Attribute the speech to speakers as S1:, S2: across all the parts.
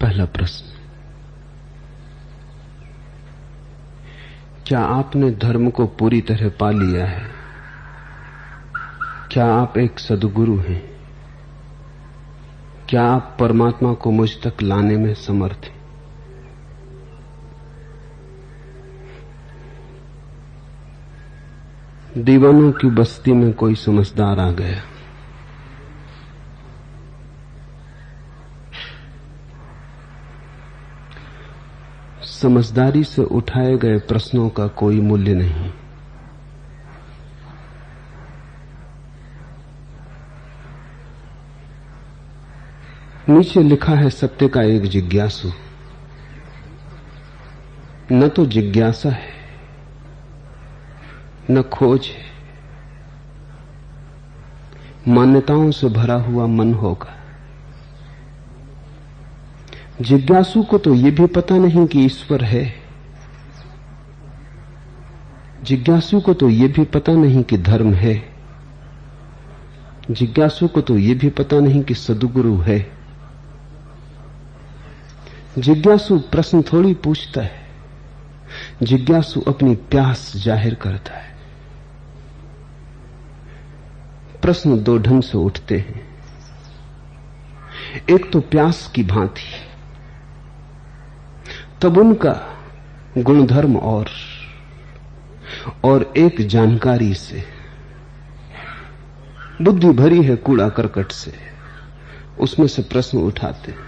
S1: पहला प्रश्न, क्या आपने धर्म को पूरी तरह पा लिया है? क्या आप एक सद्गुरु हैं? क्या आप परमात्मा को मुझ तक लाने में समर्थ हैं? दीवानों की बस्ती में कोई समझदार आ गया। समझदारी से उठाए गए प्रश्नों का कोई मूल्य नहीं। नीचे लिखा है सत्य का एक जिज्ञासु। न तो जिज्ञासा है न खोज है, मान्यताओं से भरा हुआ मन होगा। जिज्ञासु को तो यह भी पता नहीं कि ईश्वर है। जिज्ञासु को तो यह भी पता नहीं कि धर्म है। जिज्ञासु को तो यह भी पता नहीं कि सद्गुरु है। जिज्ञासु प्रश्न थोड़ी पूछता है, जिज्ञासु अपनी प्यास जाहिर करता है। प्रश्न दो ढंग से उठते हैं। एक तो प्यास की भांति, तब उनका गुणधर्म और एक जानकारी से। बुद्धि भरी है कूड़ा करकट से, उसमें से प्रश्न उठाते हैं।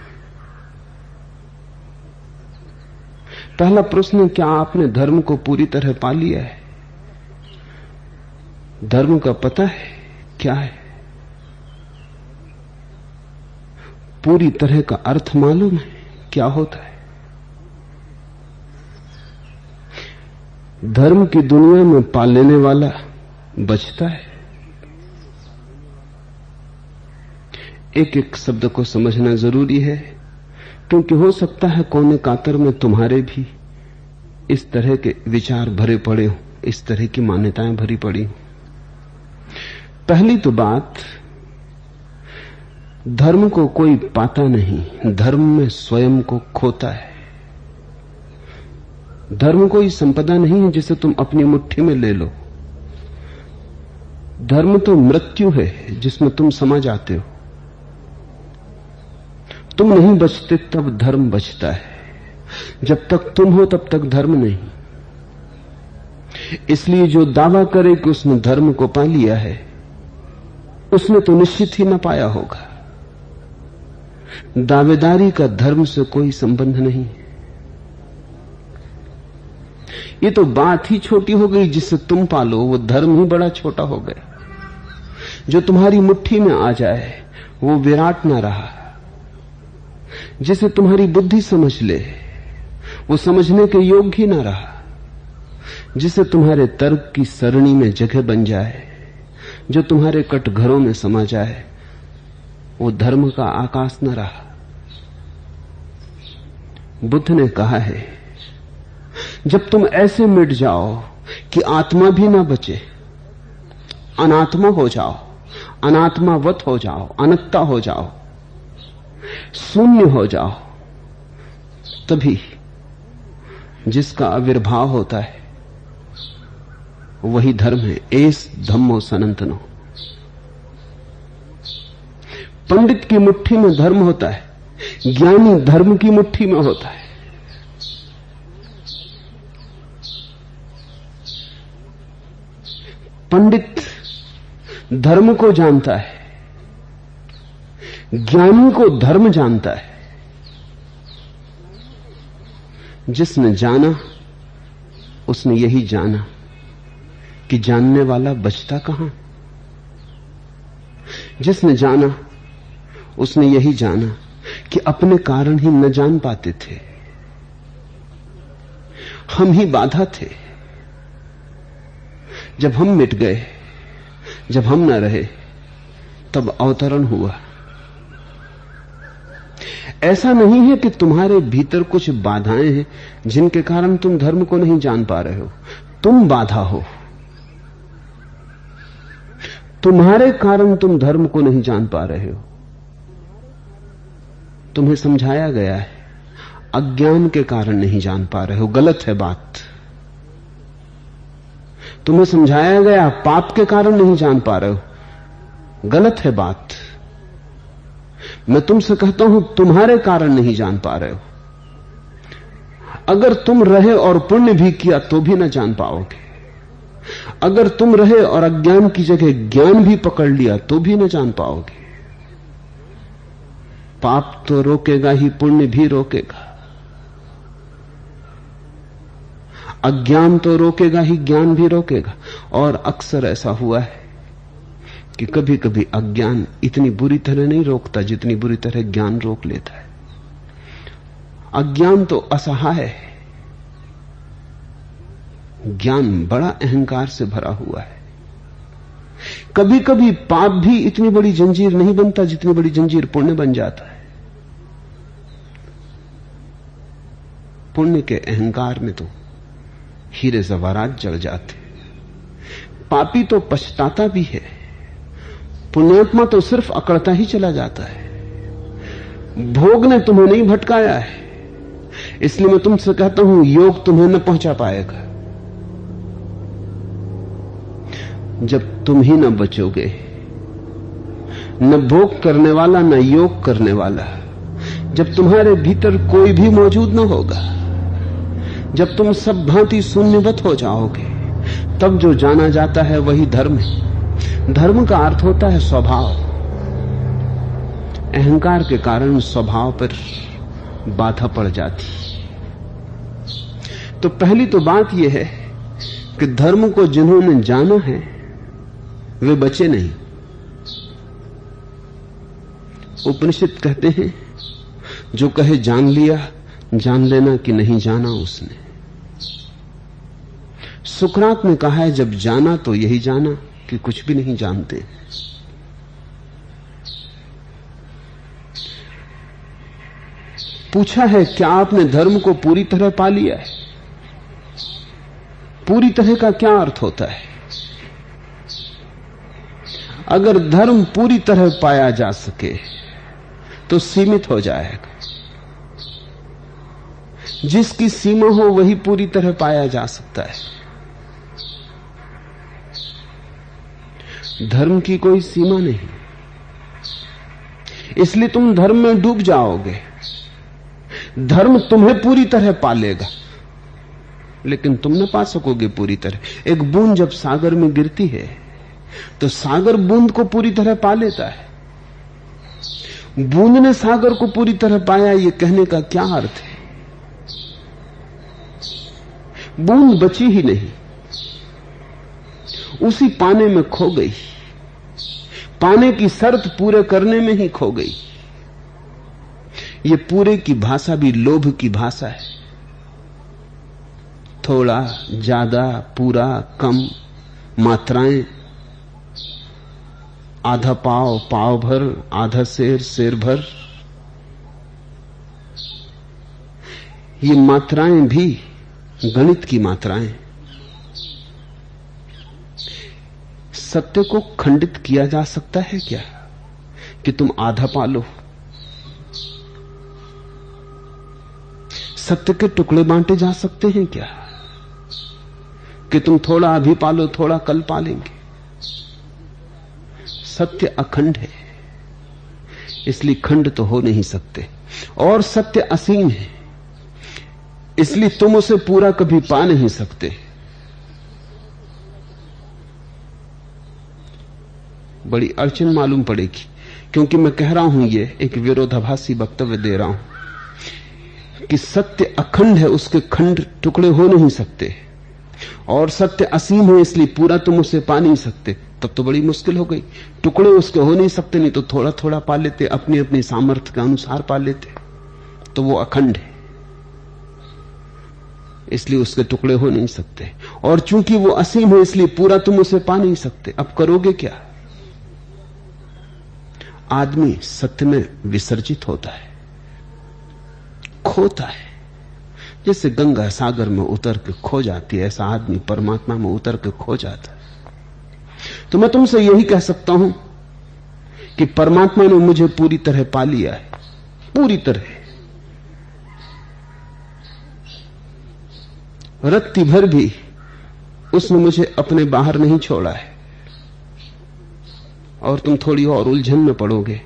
S1: पहला प्रश्न, क्या आपने धर्म को पूरी तरह पा लिया है? धर्म का पता है क्या है? पूरी तरह का अर्थ मालूम है क्या होता है? धर्म की दुनिया में पा लेने वाला बचता है। एक एक शब्द को समझना जरूरी है, क्योंकि हो सकता है कोने कातर में तुम्हारे भी इस तरह के विचार भरे पड़े हो, इस तरह की मान्यताएं भरी पड़ी हो। पहली तो बात, धर्म को कोई पाता नहीं, धर्म में स्वयं को खोता है। धर्म कोई संपदा नहीं है जिसे तुम अपनी मुट्ठी में ले लो। धर्म तो मृत्यु है जिसमें तुम समा जाते हो। तुम नहीं बचते तब धर्म बचता है। जब तक तुम हो तब तक धर्म नहीं। इसलिए जो दावा करे कि उसने धर्म को पा लिया है, उसने तो निश्चित ही न पाया होगा। दावेदारी का धर्म से कोई संबंध नहीं। ये तो बात ही छोटी हो गई। जिससे तुम पालो वो धर्म ही बड़ा छोटा हो गया। जो तुम्हारी मुट्ठी में आ जाए वो विराट ना रहा। जिसे तुम्हारी बुद्धि समझ ले वो समझने के योग्य ही ना रहा। जिसे तुम्हारे तर्क की सरणी में जगह बन जाए, जो तुम्हारे कटघरों में समा जाए, वो धर्म का आकाश न रहा। बुद्ध ने कहा है, जब तुम ऐसे मिट जाओ कि आत्मा भी ना बचे, अनात्मा हो जाओ, अनात्मावत हो जाओ, अनत्ता हो जाओ, शून्य हो जाओ, तभी जिसका आविर्भाव होता है वही धर्म है। एस धम्मो सनातनो। पंडित की मुट्ठी में धर्म होता है, ज्ञानी धर्म की मुट्ठी में होता है। पंडित धर्म को जानता है, ज्ञानी को धर्म जानता है। जिसने जाना उसने यही जाना कि जानने वाला बचता कहां। जिसने जाना उसने यही जाना कि अपने कारण ही न जान पाते थे, हम ही बाधा थे। जब हम मिट गए, जब हम न रहे, तब अवतरण हुआ। ऐसा नहीं है कि तुम्हारे भीतर कुछ बाधाएं हैं जिनके कारण तुम धर्म को नहीं जान पा रहे हो। तुम बाधा हो। तुम्हारे कारण तुम धर्म को नहीं जान पा रहे हो। तुम्हें समझाया गया है अज्ञान के कारण नहीं जान पा रहे हो, गलत है बात। तुम्हें समझाया गया पाप के कारण नहीं जान पा रहे हो, गलत है बात। मैं तुमसे कहता हूं तुम्हारे कारण नहीं जान पा रहे हो। अगर तुम रहे और पुण्य भी किया तो भी न जान पाओगे। अगर तुम रहे और अज्ञान की जगह ज्ञान भी पकड़ लिया तो भी न जान पाओगे। पाप तो रोकेगा ही, पुण्य भी रोकेगा। अज्ञान तो रोकेगा ही, ज्ञान भी रोकेगा। और अक्सर ऐसा हुआ है कि कभी कभी अज्ञान इतनी बुरी तरह नहीं रोकता जितनी बुरी तरह ज्ञान रोक लेता है। अज्ञान तो असहाय है, ज्ञान बड़ा अहंकार से भरा हुआ है। कभी कभी पाप भी इतनी बड़ी जंजीर नहीं बनता जितनी बड़ी जंजीर पुण्य बन जाता है। पुण्य के अहंकार में तो हीरे जवाहरात जड़ जाते। पापी तो पछताता भी है, पुण्यात्मा तो सिर्फ अकड़ता ही चला जाता है। भोग ने तुम्हें नहीं भटकाया है, इसलिए मैं तुमसे कहता हूं योग तुम्हें न पहुंचा पाएगा। जब तुम ही न बचोगे, न भोग करने वाला न योग करने वाला, जब तुम्हारे भीतर कोई भी मौजूद न होगा, जब तुम सब भांति शून्यवत हो जाओगे, तब जो जाना जाता है वही धर्म है। धर्म का अर्थ होता है स्वभाव। अहंकार के कारण स्वभाव पर बाधा पड़ जाती। तो पहली तो बात यह है कि धर्म को जिन्होंने जाना है वे बचे नहीं। उपनिषद कहते हैं जो कहे जान लिया, जान लेना कि नहीं जाना उसने। सुकरात ने कहा है जब जाना तो यही जाना कि कुछ भी नहीं जानते। पूछा है क्या आपने धर्म को पूरी तरह पा लिया है? पूरी तरह का क्या अर्थ होता है? अगर धर्म पूरी तरह पाया जा सके तो सीमित हो जाएगा। जिसकी सीमा हो वही पूरी तरह पाया जा सकता है। धर्म की कोई सीमा नहीं, इसलिए तुम धर्म में डूब जाओगे। धर्म तुम्हें पूरी तरह पालेगा, लेकिन तुम न पा सकोगे पूरी तरह। एक बूंद जब सागर में गिरती है तो सागर बूंद को पूरी तरह पा लेता है। बूंद ने सागर को पूरी तरह पाया, यह कहने का क्या अर्थ है? बूंद बची ही नहीं, उसी पाने में खो गई। पाने की शर्त पूरे करने में ही खो गई। ये पूरे की भाषा भी लोभ की भाषा है। थोड़ा, ज्यादा, पूरा, कम, मात्राएं, आधा पाव, पाव भर, आधा शेर, शेर भर। ये मात्राएं भी गणित की मात्राएं। सत्य को खंडित किया जा सकता है क्या कि तुम आधा पालो? सत्य के टुकड़े बांटे जा सकते हैं क्या कि तुम थोड़ा अभी पालो, थोड़ा कल पालेंगे? सत्य अखंड है, इसलिए खंड तो हो नहीं सकते। और सत्य असीम है, इसलिए तुम उसे पूरा कभी पा नहीं सकते। बड़ी अड़चन मालूम पड़ेगी, क्योंकि मैं कह रहा हूं, ये एक विरोधाभासी वक्तव्य दे रहा हूं कि सत्य अखंड है, उसके खंड टुकड़े हो नहीं सकते। और सत्य असीम है, इसलिए पूरा तुम उसे पा नहीं सकते। तब तो बड़ी मुश्किल हो गई। टुकड़े उसके हो नहीं सकते, नहीं तो थोड़ा थोड़ा पा लेते, अपनी अपनी सामर्थ्य के अनुसार पा लेते, तो वो अखंड है। इसलिए उसके टुकड़े हो नहीं सकते। और चूंकि वो असीम है, इसलिए पूरा तुम उसे पा नहीं सकते। अब करोगे क्या? आदमी सत्य में विसर्जित होता है, खोता है। जैसे गंगा सागर में उतर के खो जाती है, ऐसा आदमी परमात्मा में उतर के खो जाता है। तो मैं तुमसे यही कह सकता हूं कि परमात्मा ने मुझे पूरी तरह पा लिया है, पूरी तरह। रत्ती भर भी उसने मुझे अपने बाहर नहीं छोड़ा है। और तुम थोड़ी और उलझन में पड़ोगे,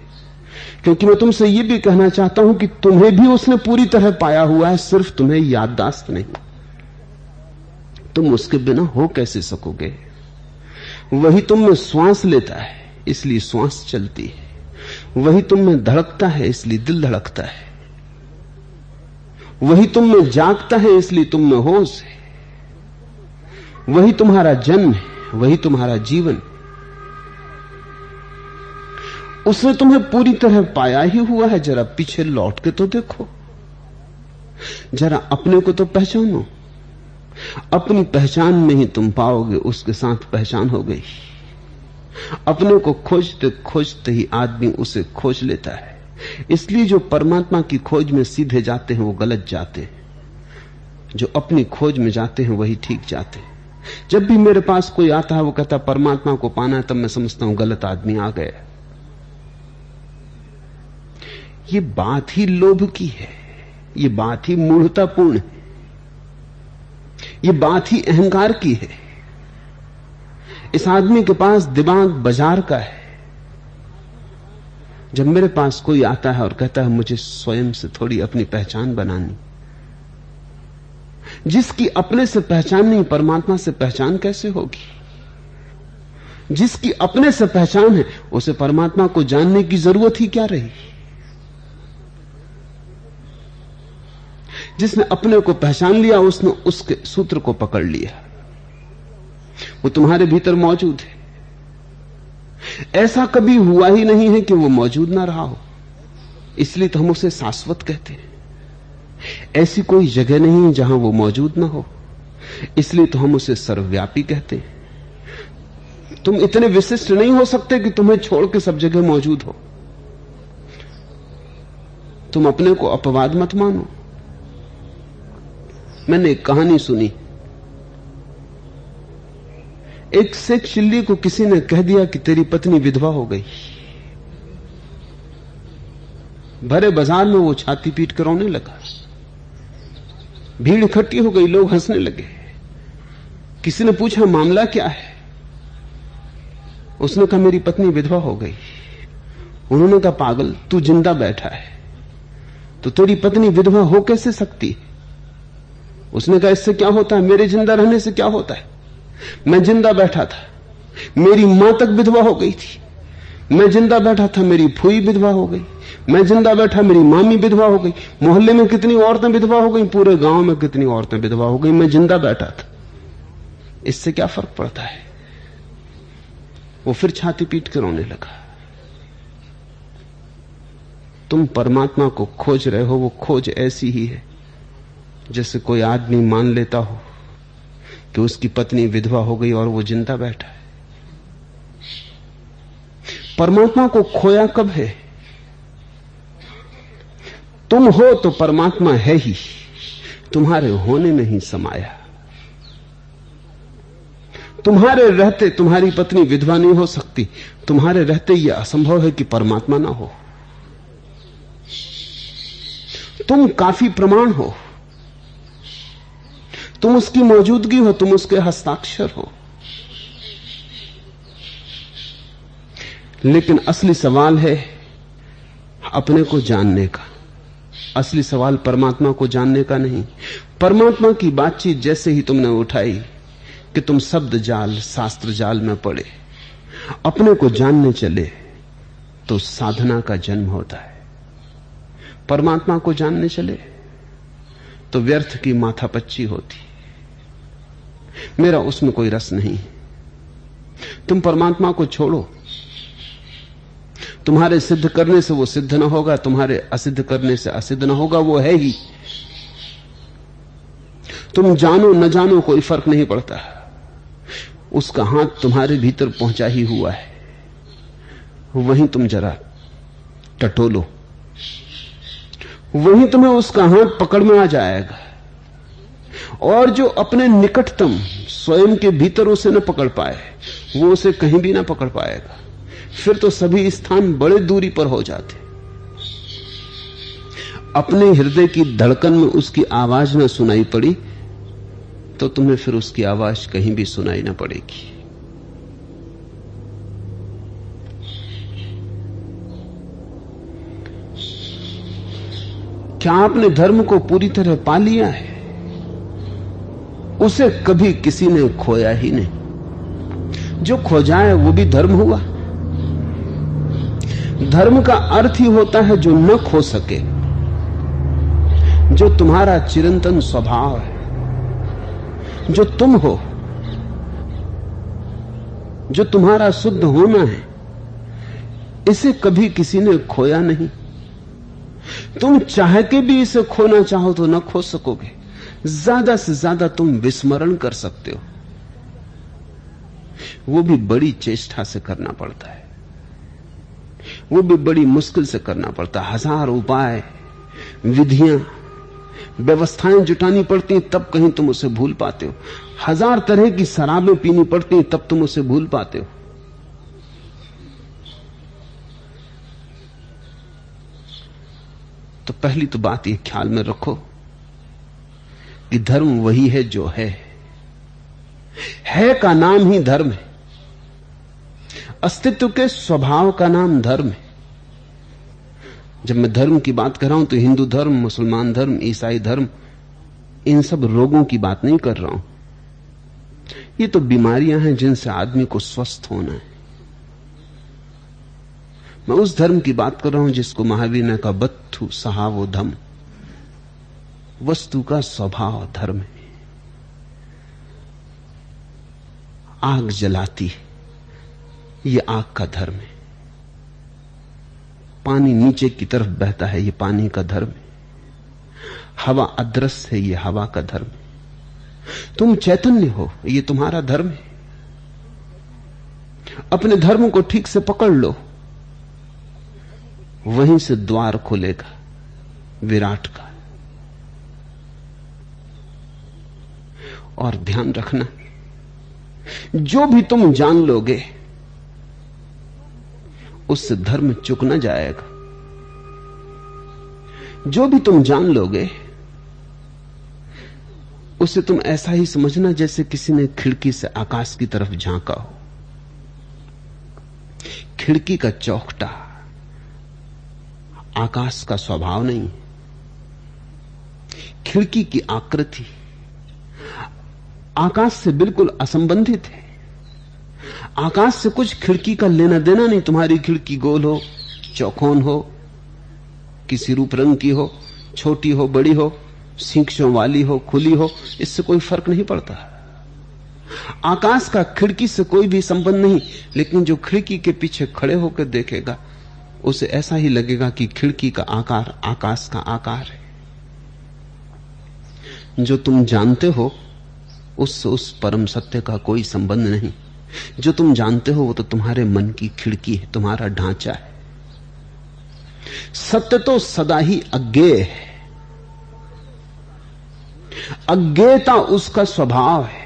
S1: क्योंकि मैं तुमसे यह भी कहना चाहता हूं कि तुम्हें भी उसने पूरी तरह पाया हुआ है, सिर्फ तुम्हें याददाश्त नहीं। तुम उसके बिना हो कैसे सकोगे? वही तुम में श्वास लेता है, इसलिए श्वास चलती है। वही तुम में धड़कता है, इसलिए दिल धड़कता है। वही तुम में जागता है, इसलिए तुम में होश है। वही तुम्हारा जन्म है, वही तुम्हारा जीवन। उसने तुम्हें पूरी तरह पाया ही हुआ है। जरा पीछे लौट के तो देखो, जरा अपने को तो पहचानो। अपनी पहचान में ही तुम पाओगे उसके साथ पहचान हो गई। अपने को खोजते खोजते ही आदमी उसे खोज लेता है। इसलिए जो परमात्मा की खोज में सीधे जाते हैं वो गलत जाते हैं, जो अपनी खोज में जाते हैं वही ठीक जाते हैं। जब भी मेरे पास कोई आता है वो कहता परमात्मा को पाना है, तब मैं समझता हूं गलत आदमी आ गया। ये बात ही लोभ की है, ये बात ही मूढ़तापूर्ण है, ये बात ही अहंकार की है। इस आदमी के पास दिमाग बाजार का है। जब मेरे पास कोई आता है और कहता है मुझे स्वयं से थोड़ी अपनी पहचान बनानी, जिसकी अपने से पहचान नहीं, परमात्मा से पहचान कैसे होगी? जिसकी अपने से पहचान है उसे परमात्मा को जानने की जरूरत ही क्या रही? जिसने अपने को पहचान लिया उसने उसके सूत्र को पकड़ लिया, वो तुम्हारे भीतर मौजूद है। ऐसा कभी हुआ ही नहीं है कि वो मौजूद ना रहा हो, इसलिए तो हम उसे शाश्वत कहते हैं। ऐसी कोई जगह नहीं है जहां वो मौजूद ना हो, इसलिए तो हम उसे सर्वव्यापी कहते हैं। तुम इतने विशिष्ट नहीं हो सकते कि तुम्हें छोड़ के सब जगह मौजूद हो। तुम अपने को अपवाद मत मानो। मैंने एक कहानी सुनी, एक सिख चिल्ली को किसी ने कह दिया कि तेरी पत्नी विधवा हो गई। भरे बाजार में वो छाती पीट कर रोने लगा। भीड़ इकट्ठी हो गई, लोग हंसने लगे। किसी ने पूछा मामला क्या है? उसने कहा मेरी पत्नी विधवा हो गई। उन्होंने कहा पागल, तू जिंदा बैठा है तो तेरी पत्नी विधवा हो कैसे सकती? उसने कहा इससे क्या होता है, मेरे जिंदा रहने से क्या होता है? मैं जिंदा बैठा था, मेरी मां तक विधवा हो गई थी। मैं जिंदा बैठा था, मेरी फूई विधवा हो गई। मैं जिंदा बैठा, मेरी मामी विधवा हो गई। मोहल्ले में कितनी औरतें विधवा हो गई, पूरे गांव में कितनी औरतें विधवा हो गई। मैं जिंदा बैठा था, इससे क्या फर्क पड़ता है? वो फिर छाती पीट कर रोने लगा। तुम परमात्मा को खोज रहे हो, वो खोज ऐसी ही है जैसे कोई आदमी मान लेता हो कि उसकी पत्नी विधवा हो गई और वो जिंदा बैठा है। परमात्मा को खोया कब है? तुम हो तो परमात्मा है ही, तुम्हारे होने में ही समाया। तुम्हारे रहते तुम्हारी पत्नी विधवा नहीं हो सकती। तुम्हारे रहते यह असंभव है कि परमात्मा ना हो। तुम काफी प्रमाण हो, तुम उसकी मौजूदगी हो, तुम उसके हस्ताक्षर हो। लेकिन असली सवाल है अपने को जानने का। असली सवाल परमात्मा को जानने का नहीं। परमात्मा की बातचीत जैसे ही तुमने उठाई कि तुम शब्द जाल, शास्त्र जाल में पड़े, अपने को जानने चले, तो साधना का जन्म होता है। परमात्मा को जानने चले तो व्यर्थ की माथापच्ची होती। मेरा उसमें कोई रस नहीं। तुम परमात्मा को छोड़ो, तुम्हारे सिद्ध करने से वो सिद्ध ना होगा, तुम्हारे असिद्ध करने से असिद्ध ना होगा, वो है ही। तुम जानो न जानो कोई फर्क नहीं पड़ता, उसका हाथ तुम्हारे भीतर पहुंचा ही हुआ है। वहीं तुम जरा टटोलो, वहीं तुम्हें उसका हाथ पकड़ में आ जाएगा। और जो अपने निकटतम स्वयं के भीतर उसे न पकड़ पाए, वो उसे कहीं भी ना पकड़ पाएगा। फिर तो सभी स्थान बड़े दूरी पर हो जाते। अपने हृदय की धड़कन में उसकी आवाज न सुनाई पड़ी तो तुम्हें फिर उसकी आवाज कहीं भी सुनाई ना पड़ेगी। क्या आपने धर्म को पूरी तरह पा लिया है? उसे कभी किसी ने खोया ही नहीं। जो खो जाए वो भी धर्म हुआ। धर्म का अर्थ ही होता है जो न खो सके, जो तुम्हारा चिरंतन स्वभाव है, जो तुम हो, जो तुम्हारा शुद्ध होना है, इसे कभी किसी ने खोया नहीं। तुम चाह के भी इसे खोना चाहो तो न खो सकोगे। ज्यादा से ज्यादा तुम विस्मरण कर सकते हो, वो भी बड़ी चेष्टा से करना पड़ता है, वो भी बड़ी मुश्किल से करना पड़ता है। हजार उपाय, विधियां, व्यवस्थाएं जुटानी पड़ती हैं, तब कहीं तुम उसे भूल पाते हो। हजार तरह की शराबें पीनी पड़ती हैं, तब तुम उसे भूल पाते हो। तो पहली तो बात ये ख्याल में रखो कि धर्म वही है जो है का नाम ही धर्म है। अस्तित्व के स्वभाव का नाम धर्म है। जब मैं धर्म की बात कर रहा हूं तो हिंदू धर्म, मुसलमान धर्म, ईसाई धर्म, इन सब रोगों की बात नहीं कर रहा हूं। ये तो बीमारियां हैं जिनसे आदमी को स्वस्थ होना है। मैं उस धर्म की बात कर रहा हूं जिसको महावीर ने कहा बत्थु सहावो धम। वस्तु का स्वभाव धर्म है। आग जलाती है, ये आग का धर्म है। पानी नीचे की तरफ बहता है, ये पानी का धर्म है। हवा अदृश्य है, ये हवा का धर्म है। तुम चैतन्य हो, ये तुम्हारा धर्म है। अपने धर्म को ठीक से पकड़ लो, वहीं से द्वार खुलेगा विराट का। और ध्यान रखना, जो भी तुम जान लोगे उससे धर्म चुक ना जाएगा। जो भी तुम जान लोगे उसे तुम ऐसा ही समझना जैसे किसी ने खिड़की से आकाश की तरफ झांका हो। खिड़की का चौखटा आकाश का स्वभाव नहीं। खिड़की की आकृति आकाश से बिल्कुल असंबंधित है। आकाश से कुछ खिड़की का लेना देना नहीं। तुम्हारी खिड़की गोल हो, चौकोन हो, किसी रूप रंग की हो, छोटी हो, बड़ी हो, सींखों वाली हो, खुली हो, इससे कोई फर्क नहीं पड़ता। आकाश का खिड़की से कोई भी संबंध नहीं। लेकिन जो खिड़की के पीछे खड़े होकर देखेगा उसे ऐसा ही लगेगा कि खिड़की का आकार आकाश का आकार है। जो तुम जानते हो उससे उस परम सत्य का कोई संबंध नहीं। जो तुम जानते हो वो तो तुम्हारे मन की खिड़की है, तुम्हारा ढांचा है। सत्य तो सदा ही अज्ञेय है। अज्ञेयता उसका स्वभाव है।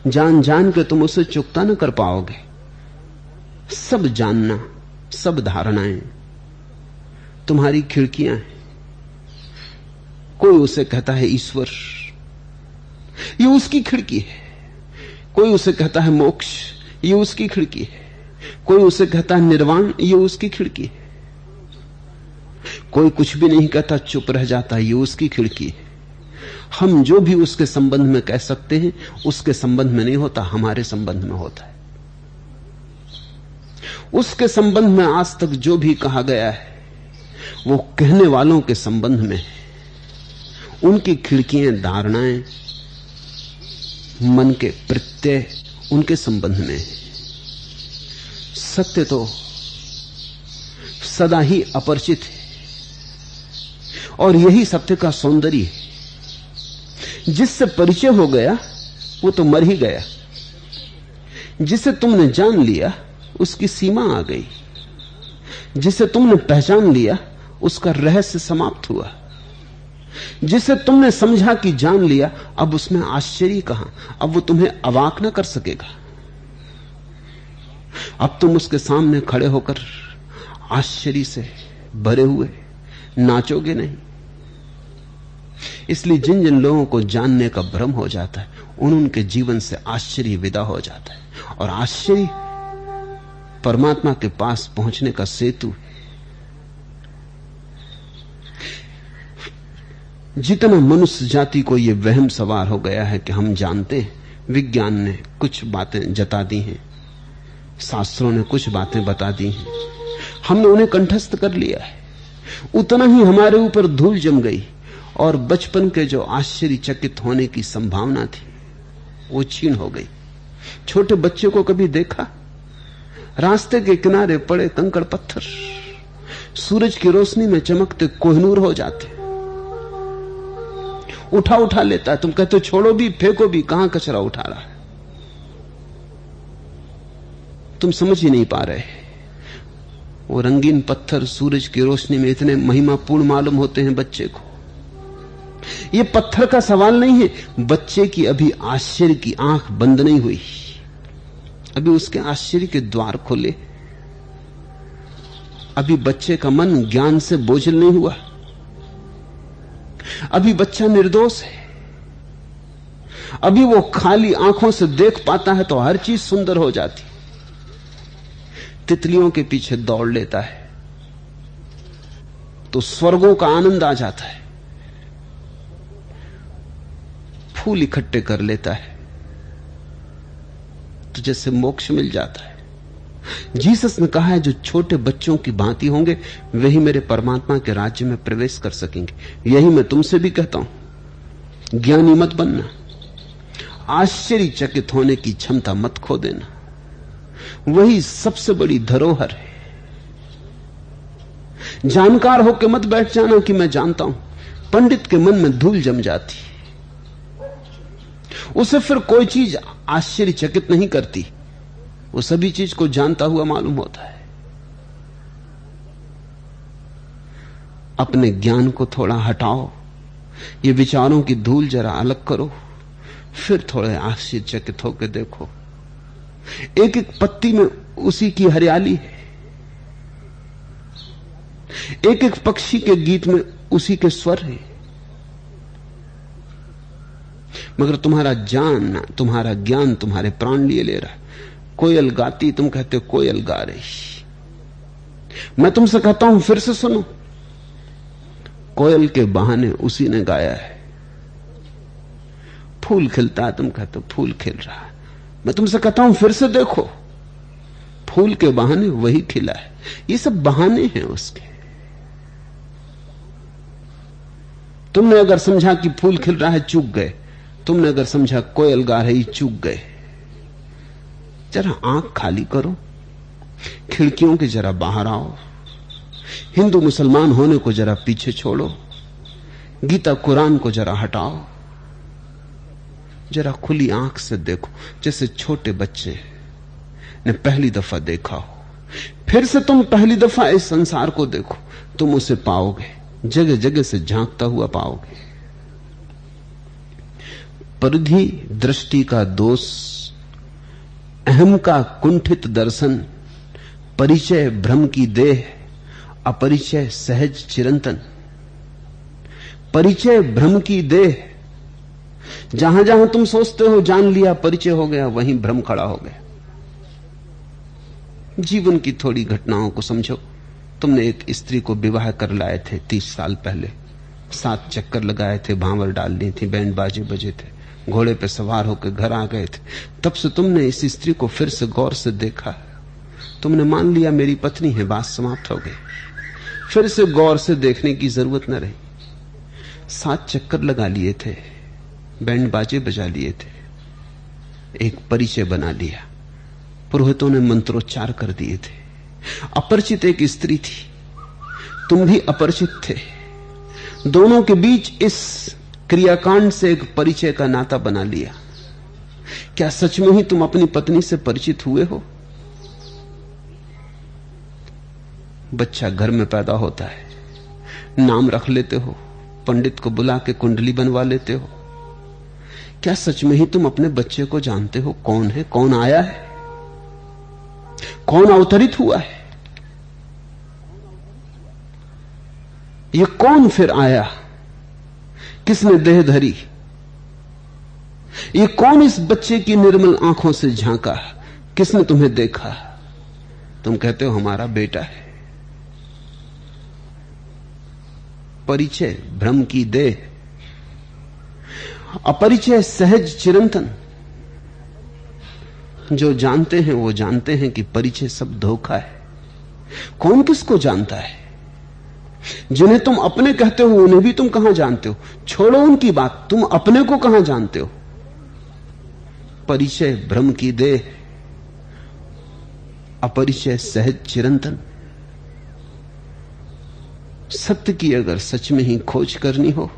S1: जान जान के तुम उसे चुकता न कर पाओगे। सब जानना, सब धारणाएं तुम्हारी खिड़कियां हैं। कोई उसे कहता है ईश्वर, ये उसकी खिड़की है। कोई उसे कहता है मोक्ष, ये उसकी खिड़की है। कोई उसे कहता है निर्वाण, ये उसकी खिड़की है। कोई कुछ भी नहीं कहता, चुप रह जाता, ये उसकी खिड़की है। हम जो भी उसके संबंध में कह सकते हैं उसके संबंध में नहीं होता, हमारे संबंध में होता है। उसके संबंध में आज तक जो भी कहा गया है वो कहने वालों के संबंध में है। उनकी खिड़कियां, धारणाएं, मन के प्रत्यय उनके संबंध में है। सत्य तो सदा ही अपरिचित है और यही सत्य का सौंदर्य है। जिससे परिचय हो गया वो तो मर ही गया। जिसे तुमने जान लिया उसकी सीमा आ गई। जिसे तुमने पहचान लिया उसका रहस्य समाप्त हुआ। जिसे तुमने समझा कि जान लिया, अब उसमें आश्चर्य कहां? अब वो तुम्हें अवाक न कर सकेगा। अब तुम उसके सामने खड़े होकर आश्चर्य से भरे हुए नाचोगे नहीं। इसलिए जिन जिन लोगों को जानने का भ्रम हो जाता है उनके जीवन से आश्चर्य विदा हो जाता है। और आश्चर्य परमात्मा के पास पहुंचने का सेतु है। जितना मनुष्य जाति को यह वहम सवार हो गया है कि हम जानते हैं, विज्ञान ने कुछ बातें जता दी हैं, शास्त्रों ने कुछ बातें बता दी हैं, हमने उन्हें कंठस्थ कर लिया है, उतना ही हमारे ऊपर धूल जम गई और बचपन के जो आश्चर्यचकित होने की संभावना थी वो क्षीण हो गई। छोटे बच्चे को कभी देखा? रास्ते के किनारे पड़े कंकड़ पत्थर सूरज की रोशनी में चमकते कोहिनूर हो जाते, उठा उठा लेता है। तुम कहते हो छोड़ो भी, फेंको भी, कहां कचरा उठा रहा है? तुम समझ ही नहीं पा रहे। वो रंगीन पत्थर सूरज की रोशनी में इतने महिमापूर्ण मालूम होते हैं बच्चे को। ये पत्थर का सवाल नहीं है, बच्चे की अभी आश्चर्य की आंख बंद नहीं हुई, अभी उसके आश्चर्य के द्वार खोले, अभी बच्चे का मन ज्ञान से बोझल नहीं हुआ, अभी बच्चा निर्दोष है, अभी वो खाली आंखों से देख पाता है तो हर चीज सुंदर हो जाती। तितलियों के पीछे दौड़ लेता है तो स्वर्गों का आनंद आ जाता है, फूल इकट्ठे कर लेता है तो जैसे मोक्ष मिल जाता है। जीसस ने कहा है जो छोटे बच्चों की भांति होंगे वही मेरे परमात्मा के राज्य में प्रवेश कर सकेंगे। यही मैं तुमसे भी कहता हूं, ज्ञानी मत बनना, आश्चर्यचकित होने की क्षमता मत खो देना, वही सबसे बड़ी धरोहर है। जानकार होकर मत बैठ जाना कि मैं जानता हूं, पंडित के मन में धूल जम जाती, उसे फिर कोई चीज आश्चर्यचकित नहीं करती, वो सभी चीज को जानता हुआ मालूम होता है। अपने ज्ञान को थोड़ा हटाओ, ये विचारों की धूल जरा अलग करो, फिर थोड़े आश्चर्यचकित होकर देखो। एक एक पत्ती में उसी की हरियाली है, एक एक पक्षी के गीत में उसी के स्वर है, मगर तुम्हारा ज्ञान तुम्हारे प्राण लिए ले रहा है। कोयल गाती, तुम कहते हो कोयल गा रही, मैं तुमसे कहता हूं फिर से सुनो, कोयल के बहाने उसी ने गाया है। फूल खिलता है, तुम कहते हो फूल खिल रहा है, मैं तुमसे कहता हूं फिर से देखो, फूल के बहाने वही खिला है। ये सब बहाने हैं उसके। तुमने अगर समझा कि फूल खिल रहा है, चूक गए। तुमने अगर समझा कोयल गा रही, चूक गए। जरा आंख खाली करो, खिड़कियों के जरा बाहर आओ, हिंदू मुसलमान होने को जरा पीछे छोड़ो, गीता कुरान को जरा हटाओ, जरा खुली आंख से देखो, जैसे छोटे बच्चे ने पहली दफा देखा हो। फिर से तुम पहली दफा इस संसार को देखो, तुम उसे पाओगे, जगह जगह से झांकता हुआ पाओगे। परिधि दृष्टि का दोष, अहम का कुंठित दर्शन, परिचय भ्रम की देह, अपरिचय सहज चिरंतन। परिचय भ्रम की देह, जहां जहां तुम सोचते हो जान लिया, परिचय हो गया, वहीं भ्रम खड़ा हो गया। जीवन की थोड़ी घटनाओं को समझो। तुमने एक स्त्री को विवाह कर लाए थे 30 साल पहले, 7 चक्कर लगाए थे, भांवर डाल ली थी, बैंड बाजे बजे थे, घोड़े पे सवार होकर घर आ गए थे। तब से तुमने इस स्त्री को फिर से गौर से देखा, तुमने मान लिया मेरी पत्नी है, बात समाप्त हो गई। फिर से गौर से देखने की जरूरत न रही। 7 चक्कर लगा लिए थे, बैंड बाजे बजा लिए थे, एक परिचय बना लिया, पुरोहितों ने मंत्रोच्चार कर दिए थे। अपरिचित एक स्त्री थी, तुम भी अपरिचित थे, दोनों के बीच इस क्रियाकांड से एक परिचय का नाता बना लिया। क्या सच में ही तुम अपनी पत्नी से परिचित हुए हो? बच्चा घर में पैदा होता है, नाम रख लेते हो, पंडित को बुला के कुंडली बनवा लेते हो। क्या सच में ही तुम अपने बच्चे को जानते हो? कौन है, कौन आया है, कौन अवतरित हुआ है? ये कौन फिर आया किसने देह धरी? ये कौन इस बच्चे की निर्मल आंखों से झांका? किसने तुम्हें देखा? तुम कहते हो हमारा बेटा है। परिचय भ्रम की देह, अपरिचय सहज चिरंतन। जो जानते हैं वो जानते हैं कि परिचय सब धोखा है। कौन किसको जानता है? जिन्हें तुम अपने कहते हो उन्हें भी तुम कहां जानते हो? छोड़ो उनकी बात, तुम अपने को कहां जानते हो? परिचय भ्रम की देह, अपरिचय सहज चिरंतन। सत्य की अगर सच में ही खोज करनी हो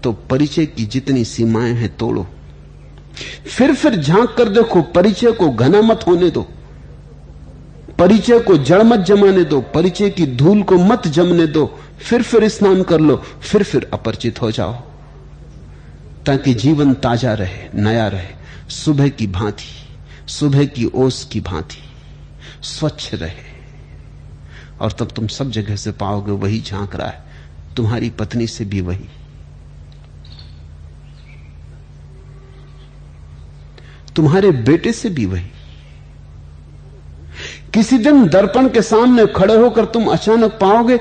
S1: तो परिचय की जितनी सीमाएं हैं तोड़ो। फिर झांक कर देखो, परिचय को घना मत होने दो, परिचय को जड़ मत जमाने दो, परिचय की धूल को मत जमने दो। फिर स्नान कर लो, फिर अपरिचित हो जाओ, ताकि जीवन ताजा रहे, नया रहे, सुबह की भांति, सुबह की ओस की भांति स्वच्छ रहे। और तब तुम सब जगह से पाओगे वही झांक रहा है, तुम्हारी पत्नी से भी वही, तुम्हारे बेटे से भी वही। किसी दिन दर्पण के सामने खड़े होकर तुम अचानक पाओगे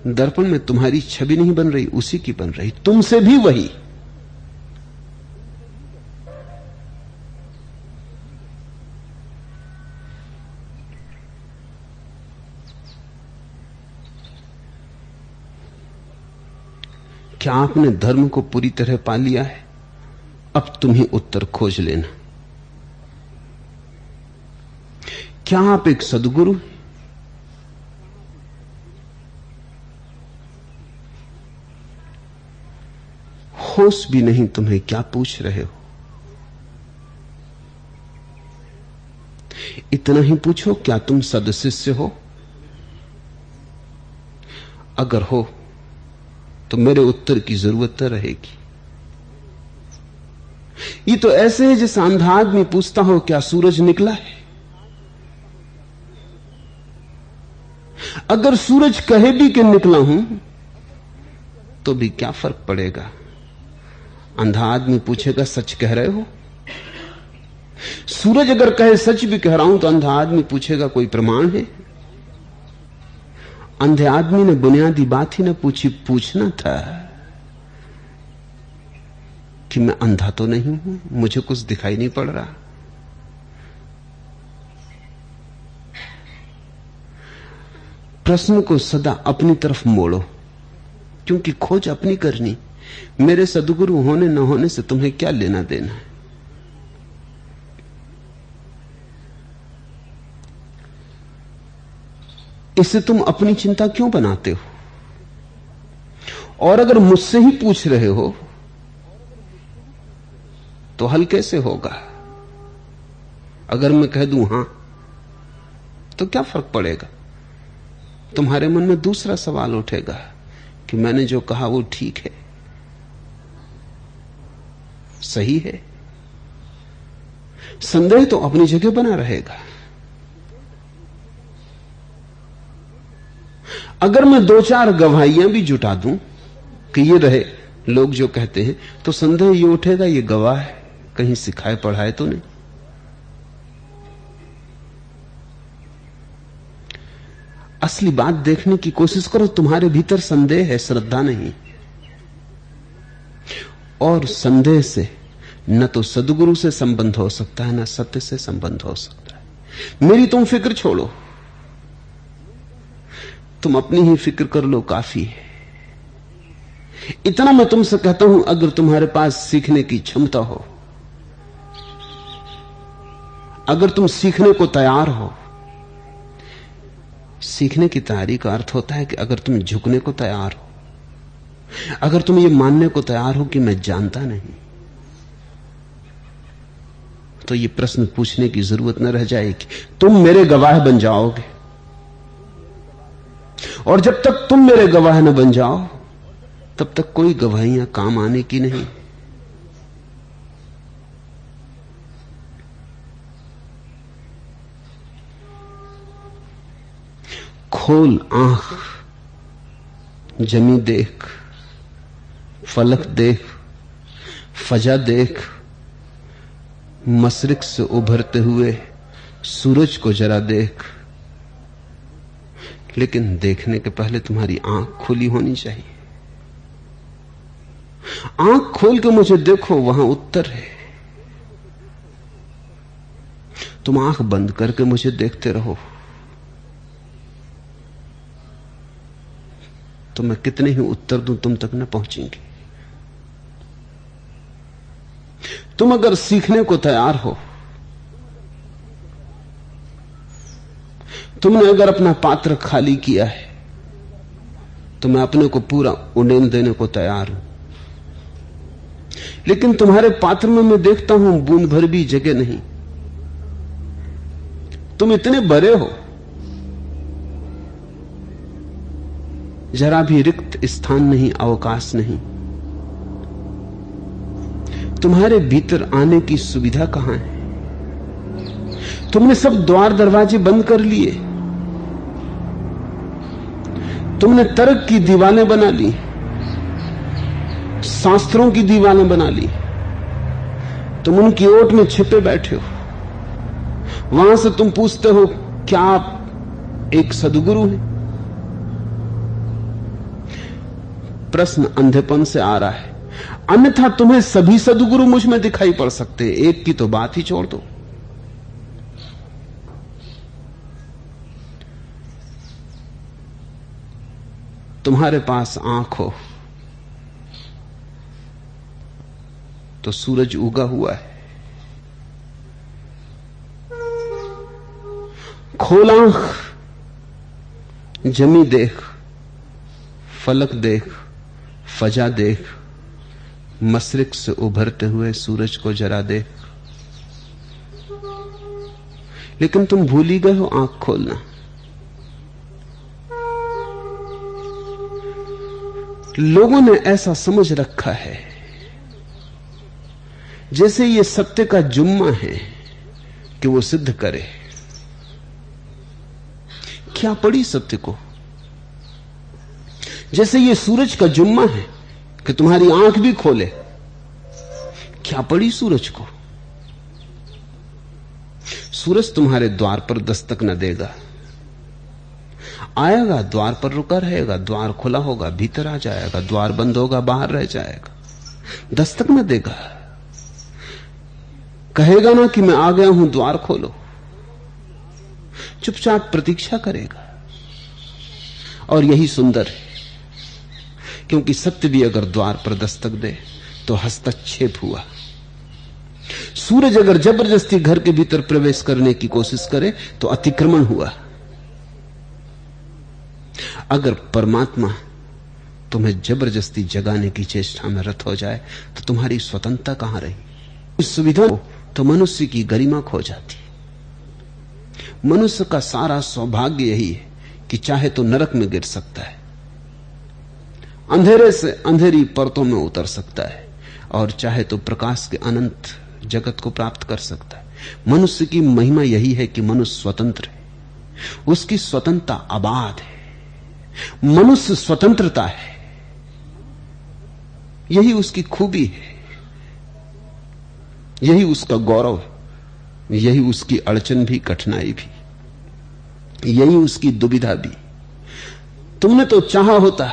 S1: दर्पण में तुम्हारी छवि नहीं बन रही, उसी की बन रही, तुमसे भी वही। क्या आपने धर्म को पूरी तरह पा लिया है? अब तुम ही उत्तर खोज लेना। क्या आप एक सद्गुरु? होश भी नहीं तुम्हें, क्या पूछ रहे हो? इतना ही पूछो, क्या तुम सदशिष्य हो? अगर हो तो मेरे उत्तर की जरूरत न रहेगी। ये तो ऐसे है जैसे अंधा आदमी पूछता हो क्या सूरज निकला है? अगर सूरज कहे भी कि निकला हूं तो भी क्या फर्क पड़ेगा? अंधा आदमी पूछेगा सच कह रहे हो? सूरज अगर कहे सच भी कह रहा हूं तो अंधा आदमी पूछेगा कोई प्रमाण है? अंधे आदमी ने बुनियादी बात ही ना पूछी, पूछना था कि मैं अंधा तो नहीं हूं, मुझे कुछ दिखाई नहीं पड़ रहा। प्रश्न को सदा अपनी तरफ मोड़ो, क्योंकि खोज अपनी करनी। मेरे सद्गुरु होने न होने से तुम्हें क्या लेना देना है? इससे तुम अपनी चिंता क्यों बनाते हो? और अगर मुझसे ही पूछ रहे हो तो हल कैसे होगा? अगर मैं कह दूं हां तो क्या फर्क पड़ेगा? तुम्हारे मन में दूसरा सवाल उठेगा कि मैंने जो कहा वो ठीक है, सही है। संदेह तो अपनी जगह बना रहेगा। अगर मैं दो चार गवाहियां भी जुटा दूं कि ये रहे लोग जो कहते हैं, तो संदेह ये उठेगा ये गवाह है, कहीं सिखाए पढ़ाए तो नहीं। असली बात देखने की कोशिश करो, तुम्हारे भीतर संदेह है, श्रद्धा नहीं। और संदेह से न तो सद्गुरु से संबंध हो सकता है, न सत्य से संबंध हो सकता है। मेरी तुम फिक्र छोड़ो, तुम अपनी ही फिक्र कर लो, काफी है। इतना मैं तुमसे कहता हूं, अगर तुम्हारे पास सीखने की क्षमता हो, अगर तुम सीखने को तैयार हो, सीखने की तैयारी का अर्थ होता है कि अगर तुम झुकने को तैयार हो, अगर तुम ये मानने को तैयार हो कि मैं जानता नहीं, तो ये प्रश्न पूछने की जरूरत न रह जाएगी। तुम मेरे गवाह बन जाओगे, और जब तक तुम मेरे गवाह न बन जाओ तब तक कोई गवाहियां काम आने की नहीं। खोल आंख, जमी देख, फलक देख, फजा देख, मशरिक से उभरते हुए सूरज को जरा देख। लेकिन देखने के पहले तुम्हारी आंख खुली होनी चाहिए। आंख खोल के मुझे देखो, वहां उत्तर है। तुम आंख बंद करके मुझे देखते रहो तो मैं कितने ही उत्तर दूं, तुम तक न पहुंचेंगे। तुम अगर सीखने को तैयार हो, तुमने अगर अपना पात्र खाली किया है, तो मैं अपने को पूरा उड़ेल देने को तैयार हूं। लेकिन तुम्हारे पात्र में मैं देखता हूं बूंद भर भी जगह नहीं। तुम इतने बड़े हो, जरा भी रिक्त स्थान नहीं, अवकाश नहीं। तुम्हारे भीतर आने की सुविधा कहां है? तुमने सब द्वार दरवाजे बंद कर लिए। तुमने तर्क की दीवारें बना ली, शास्त्रों की दीवारें बना ली। तुम उनकी ओट में छिपे बैठे हो। वहां से तुम पूछते हो, क्या आप एक सद्गुरु हैं? प्रश्न अंधेपन से आ रहा है। अन्यथा तुम्हें सभी सद्गुरु मुझ में दिखाई पड़ सकते हैं। एक की तो बात ही छोड़ दो। तुम्हारे पास आंख हो तो सूरज उगा हुआ है। खोल आंख, जमी देख, फलक देख, फजा देख, मशरिक से उभरते हुए सूरज को जरा देख। लेकिन तुम भूल ही गए हो आंख खोलना। लोगों ने ऐसा समझ रखा है जैसे ये सत्य का जुम्मा है कि वो सिद्ध करे। क्या पड़ी सत्य को? जैसे ये सूरज का जुम्मा है कि तुम्हारी आंख भी खोले। क्या पड़ी सूरज को? सूरज तुम्हारे द्वार पर दस्तक न देगा। आएगा, द्वार पर रुका रहेगा, द्वार खुला होगा, भीतर आ जाएगा, द्वार बंद होगा, बाहर रह जाएगा, दस्तक न देगा। कहेगा ना कि मैं आ गया हूं, द्वार खोलो। चुपचाप प्रतीक्षा करेगा। और यही सुंदर है, क्योंकि सत्य भी अगर द्वार पर दस्तक दे तो हस्तक्षेप हुआ। सूरज अगर जबरदस्ती घर के भीतर प्रवेश करने की कोशिश करे तो अतिक्रमण हुआ। अगर परमात्मा तुम्हें जबरदस्ती जगाने की चेष्टा में रत हो जाए तो तुम्हारी स्वतंत्रता कहां रही? इस सुविधा तो मनुष्य की गरिमा खो जाती। मनुष्य का सारा सौभाग्य यही है कि चाहे तो नरक में गिर सकता है, अंधेरे से अंधेरी परतों में उतर सकता है, और चाहे तो प्रकाश के अनंत जगत को प्राप्त कर सकता है। मनुष्य की महिमा यही है कि मनुष्य स्वतंत्र है। उसकी स्वतंत्रता अबाध है। मनुष्य स्वतंत्रता है, यही उसकी खूबी है, यही उसका गौरव है, यही उसकी अड़चन भी, कठिनाई भी, यही उसकी दुविधा भी। तुमने तो चाहा होता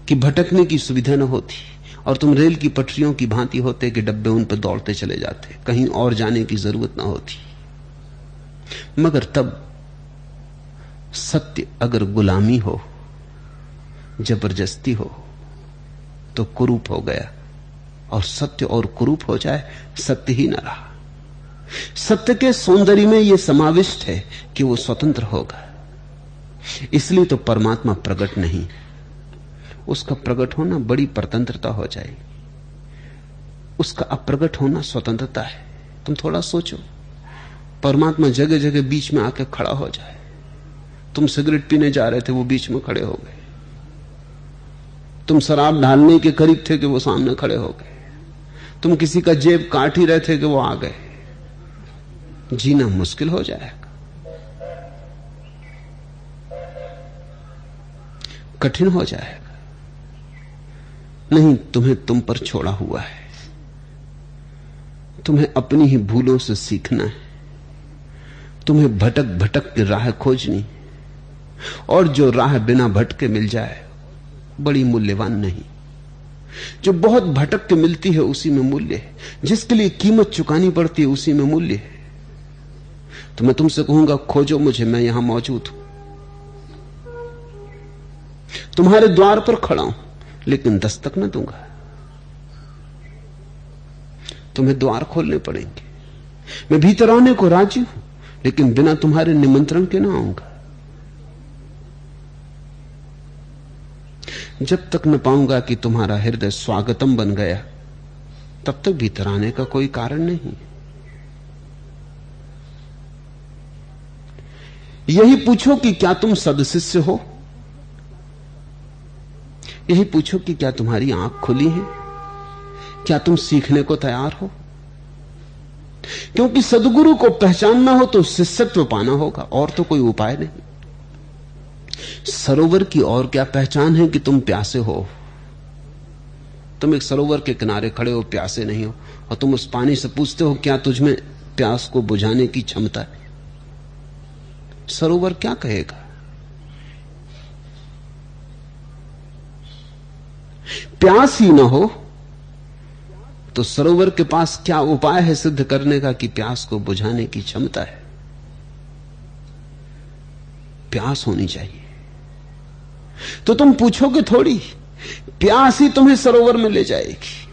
S1: कि भटकने की सुविधा न होती और तुम रेल की पटरियों की भांति होते कि डब्बे उन पर दौड़ते चले जाते, कहीं और जाने की जरूरत ना होती। मगर तब सत्य अगर गुलामी हो, जबरदस्ती हो, तो कुरूप हो गया, और सत्य और कुरूप हो जाए, सत्य ही न रहा। सत्य के सौंदर्य में यह समाविष्ट है कि वो स्वतंत्र होगा। इसलिए तो परमात्मा प्रकट नहीं। उसका प्रकट होना बड़ी परतंत्रता हो जाएगी, उसका अप्रगट होना स्वतंत्रता है। तुम थोड़ा सोचो, परमात्मा जगह जगह बीच में आके खड़ा हो जाए। तुम सिगरेट पीने जा रहे थे, वो बीच में खड़े हो गए। तुम शराब ढालने के करीब थे कि वो सामने खड़े हो गए। तुम किसी का जेब काट ही रहे थे कि वो आ गए। जीना मुश्किल हो जाएगा, कठिन हो जाएगा। नहीं, तुम्हें तुम पर छोड़ा हुआ है। तुम्हें अपनी ही भूलों से सीखना है। तुम्हें भटक भटक के राह खोजनी, और जो राह बिना भटके मिल जाए बड़ी मूल्यवान नहीं। जो बहुत भटक के मिलती है उसी में मूल्य है, जिसके लिए कीमत चुकानी पड़ती है उसी में मूल्य है। तो मैं तुमसे कहूंगा, खोजो मुझे, मैं यहां मौजूद हूं, तुम्हारे द्वार पर खड़ा हूं, लेकिन दस्तक न दूंगा। तुम्हें द्वार खोलने पड़ेंगे। मैं भीतर आने को राजी हूं, लेकिन बिना तुम्हारे निमंत्रण के ना आऊंगा। जब तक न पाऊंगा कि तुम्हारा हृदय स्वागतम बन गया, तब तक भीतर आने का कोई कारण नहीं। यही पूछो कि क्या तुम सदशिष्य हो। यही पूछो कि क्या तुम्हारी आंख खुली है, क्या तुम सीखने को तैयार हो। क्योंकि सदगुरु को पहचानना हो तो शिष्यत्व पाना होगा, और तो कोई उपाय नहीं। सरोवर की और क्या पहचान है कि तुम प्यासे हो। तुम एक सरोवर के किनारे खड़े हो, प्यासे नहीं हो, और तुम उस पानी से पूछते हो क्या तुझमें प्यास को बुझाने की क्षमता है। सरोवर क्या कहेगा। प्यास ही ना हो तो सरोवर के पास क्या उपाय है सिद्ध करने का कि प्यास को बुझाने की क्षमता है। प्यास होनी चाहिए। तो तुम पूछोगे थोड़ी, प्यास ही तुम्हें सरोवर में ले जाएगी।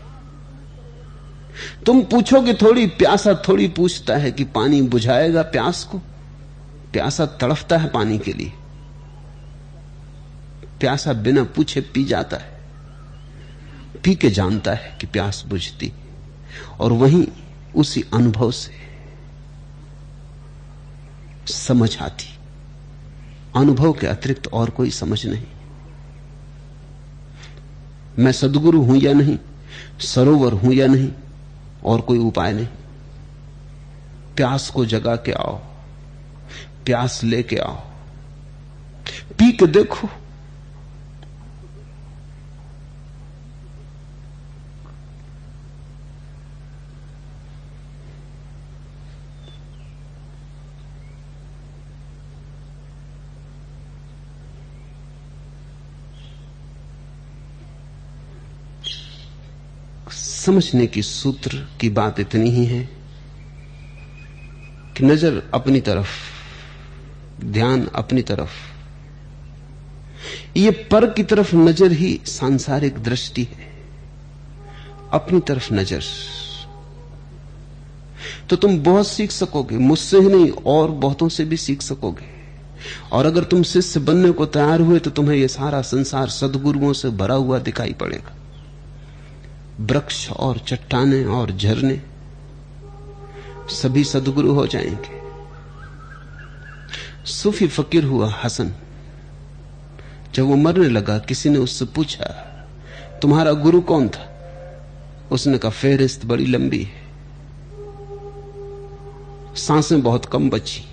S1: तुम पूछोगे थोड़ी, प्यासा थोड़ी पूछता है कि पानी बुझाएगा प्यास को। प्यासा तड़फता है पानी के लिए। प्यासा बिना पूछे पी जाता है, पी के जानता है कि प्यास बुझती, और वहीं उसी अनुभव से समझ आती। अनुभव के अतिरिक्त और कोई समझ नहीं। मैं सद्गुरु हूं या नहीं, सरोवर हूं या नहीं, और कोई उपाय नहीं। प्यास को जगा के आओ, प्यास लेके आओ, पी के देखो। समझने की सूत्र की बात इतनी ही है कि नजर अपनी तरफ, ध्यान अपनी तरफ। ये पर की तरफ नजर ही सांसारिक दृष्टि है। अपनी तरफ नजर, तो तुम बहुत सीख सकोगे। मुझसे ही नहीं, और बहुतों से भी सीख सकोगे। और अगर तुम शिष्य बनने को तैयार हुए तो तुम्हें यह सारा संसार सद्गुरुओं से भरा हुआ दिखाई पड़ेगा। वृक्ष और चट्टाने और झरने सभी सद्गुरु हो जाएंगे। सूफी फकीर हुआ हसन। जब वो मरने लगा, किसी ने उससे पूछा, तुम्हारा गुरु कौन था? उसने कहा, फेहरिस्त बड़ी लंबी है, सांसें बहुत कम बची।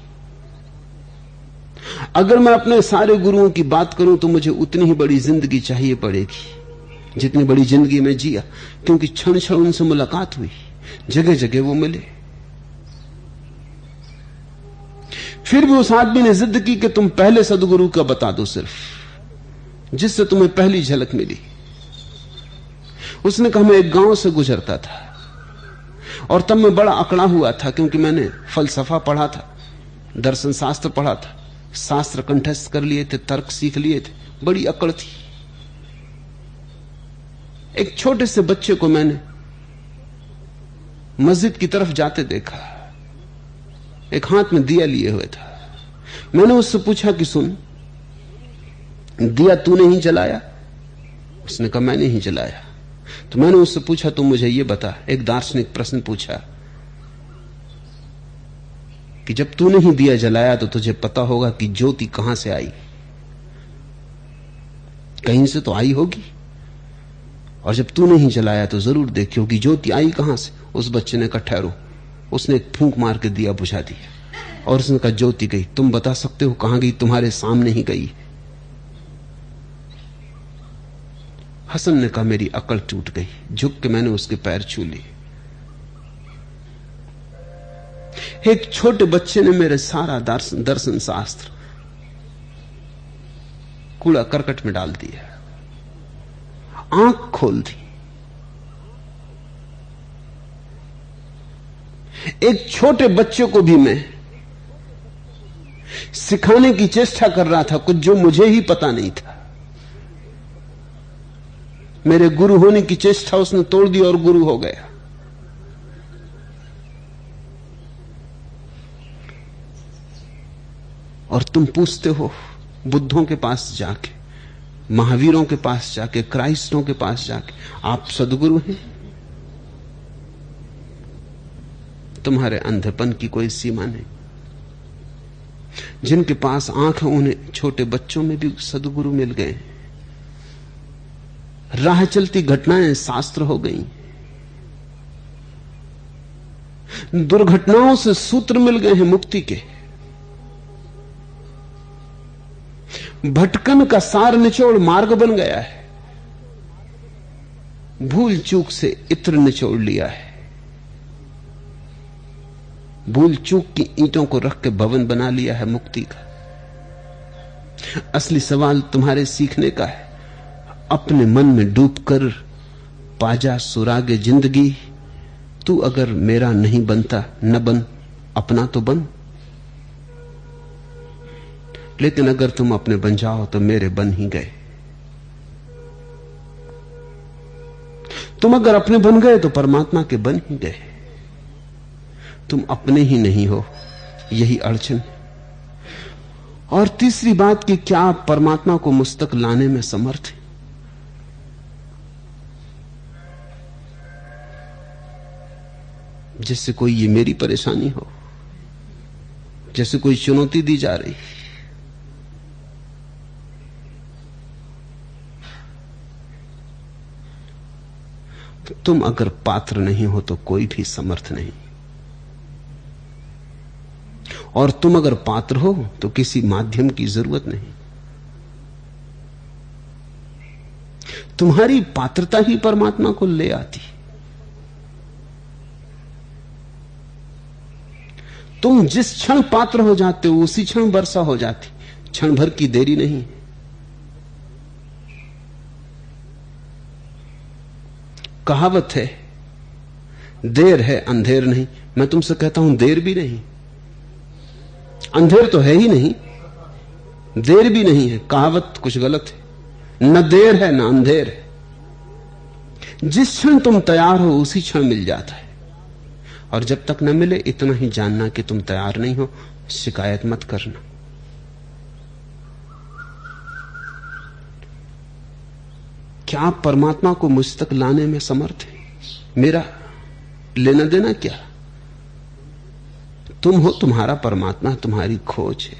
S1: अगर मैं अपने सारे गुरुओं की बात करूं तो मुझे उतनी ही बड़ी जिंदगी चाहिए पड़ेगी जितनी बड़ी जिंदगी में जिया, क्योंकि क्षण क्षण उनसे मुलाकात हुई, जगह जगह वो मिले। फिर भी उस आदमी ने जिद की कि तुम पहले सदगुरु का बता दो, सिर्फ जिससे तुम्हें पहली झलक मिली। उसने कहा, मैं एक गांव से गुजरता था और तब मैं बड़ा अकड़ा हुआ था, क्योंकि मैंने फलसफा पढ़ा था, दर्शन शास्त्र पढ़ा था, शास्त्र कंठस्थ कर लिए थे, तर्क सीख लिए थे, बड़ी अकड़ थी। एक छोटे से बच्चे को मैंने मस्जिद की तरफ जाते देखा, एक हाथ में दिया लिए हुए था। मैंने उससे पूछा कि सुन, दिया तूने ही जलाया? उसने कहा, मैंने ही जलाया। तो मैंने उससे पूछा, तू मुझे ये बता, एक दार्शनिक प्रश्न पूछा कि जब तूने ही दिया जलाया तो तुझे पता होगा कि ज्योति कहां से आई, कहीं से तो आई होगी, और जब तूने ही जलाया तो जरूर देखियो कि ज्योति आई कहां से। उस बच्चे ने कहा, ठहरो। उसने एक फूंक मार के दिया बुझा दिया और उसने कहा, ज्योति गई। तुम बता सकते हो कहां गई? तुम्हारे सामने ही गई। हसन ने कहा मेरी अकल टूट गई। झुक के मैंने उसके पैर छू लिए। एक छोटे बच्चे ने मेरे सारा दर्शन शास्त्र कूड़ा करकट में डाल दिया, आंख खोल दी। एक छोटे बच्चे को भी मैं सिखाने की चेष्टा कर रहा था कुछ जो मुझे ही पता नहीं था। मेरे गुरु होने की चेष्टा उसने तोड़ दी और गुरु हो गया। और तुम पूछते हो बुद्धों के पास जाके, महावीरों के पास जाके, क्राइस्टों के पास जाके, आप सदगुरु हैं? तुम्हारे अंधेपन की कोई सीमा नहीं। जिनके पास आंख है उन्हें छोटे बच्चों में भी सदगुरु मिल गए। राह चलती घटनाएं शास्त्र हो गई। दुर्घटनाओं से सूत्र मिल गए हैं मुक्ति के। भटकन का सार निचोड़ मार्ग बन गया है। भूल चूक से इत्र निचोड़ लिया है। भूल चूक की ईंटों को रख के भवन बना लिया है मुक्ति का। असली सवाल तुम्हारे सीखने का है। अपने मन में डूबकर पाजा सुरागे जिंदगी, तू अगर मेरा नहीं बनता न बन, अपना तो बन। लेकिन अगर तुम अपने बन जाओ तो मेरे बन ही गए। तुम अगर अपने बन गए तो परमात्मा के बन ही गए। तुम अपने ही नहीं हो, यही अड़चन। और तीसरी बात कि क्या आप परमात्मा को मुझ तक लाने में समर्थ हैं? जैसे कोई ये मेरी परेशानी हो, जैसे कोई चुनौती दी जा रही। तुम अगर पात्र नहीं हो तो कोई भी समर्थ नहीं, और तुम अगर पात्र हो तो किसी माध्यम की जरूरत नहीं। तुम्हारी पात्रता ही परमात्मा को ले आती। तुम जिस क्षण पात्र हो जाते हो उसी क्षण वर्षा हो जाती। क्षण भर की देरी नहीं। कहावत है, देर है अंधेर नहीं। मैं तुमसे कहता हूं देर भी नहीं। अंधेर तो है ही नहीं, देर भी नहीं है। कहावत कुछ गलत है। न देर है न अंधेर है। जिस क्षण तुम तैयार हो उसी क्षण मिल जाता है। और जब तक न मिले इतना ही जानना कि तुम तैयार नहीं हो। शिकायत मत करना। क्या आप परमात्मा को मुझ तक लाने में समर्थ हैं? मेरा लेना देना क्या? तुम हो, तुम्हारा परमात्मा तुम्हारी खोज है।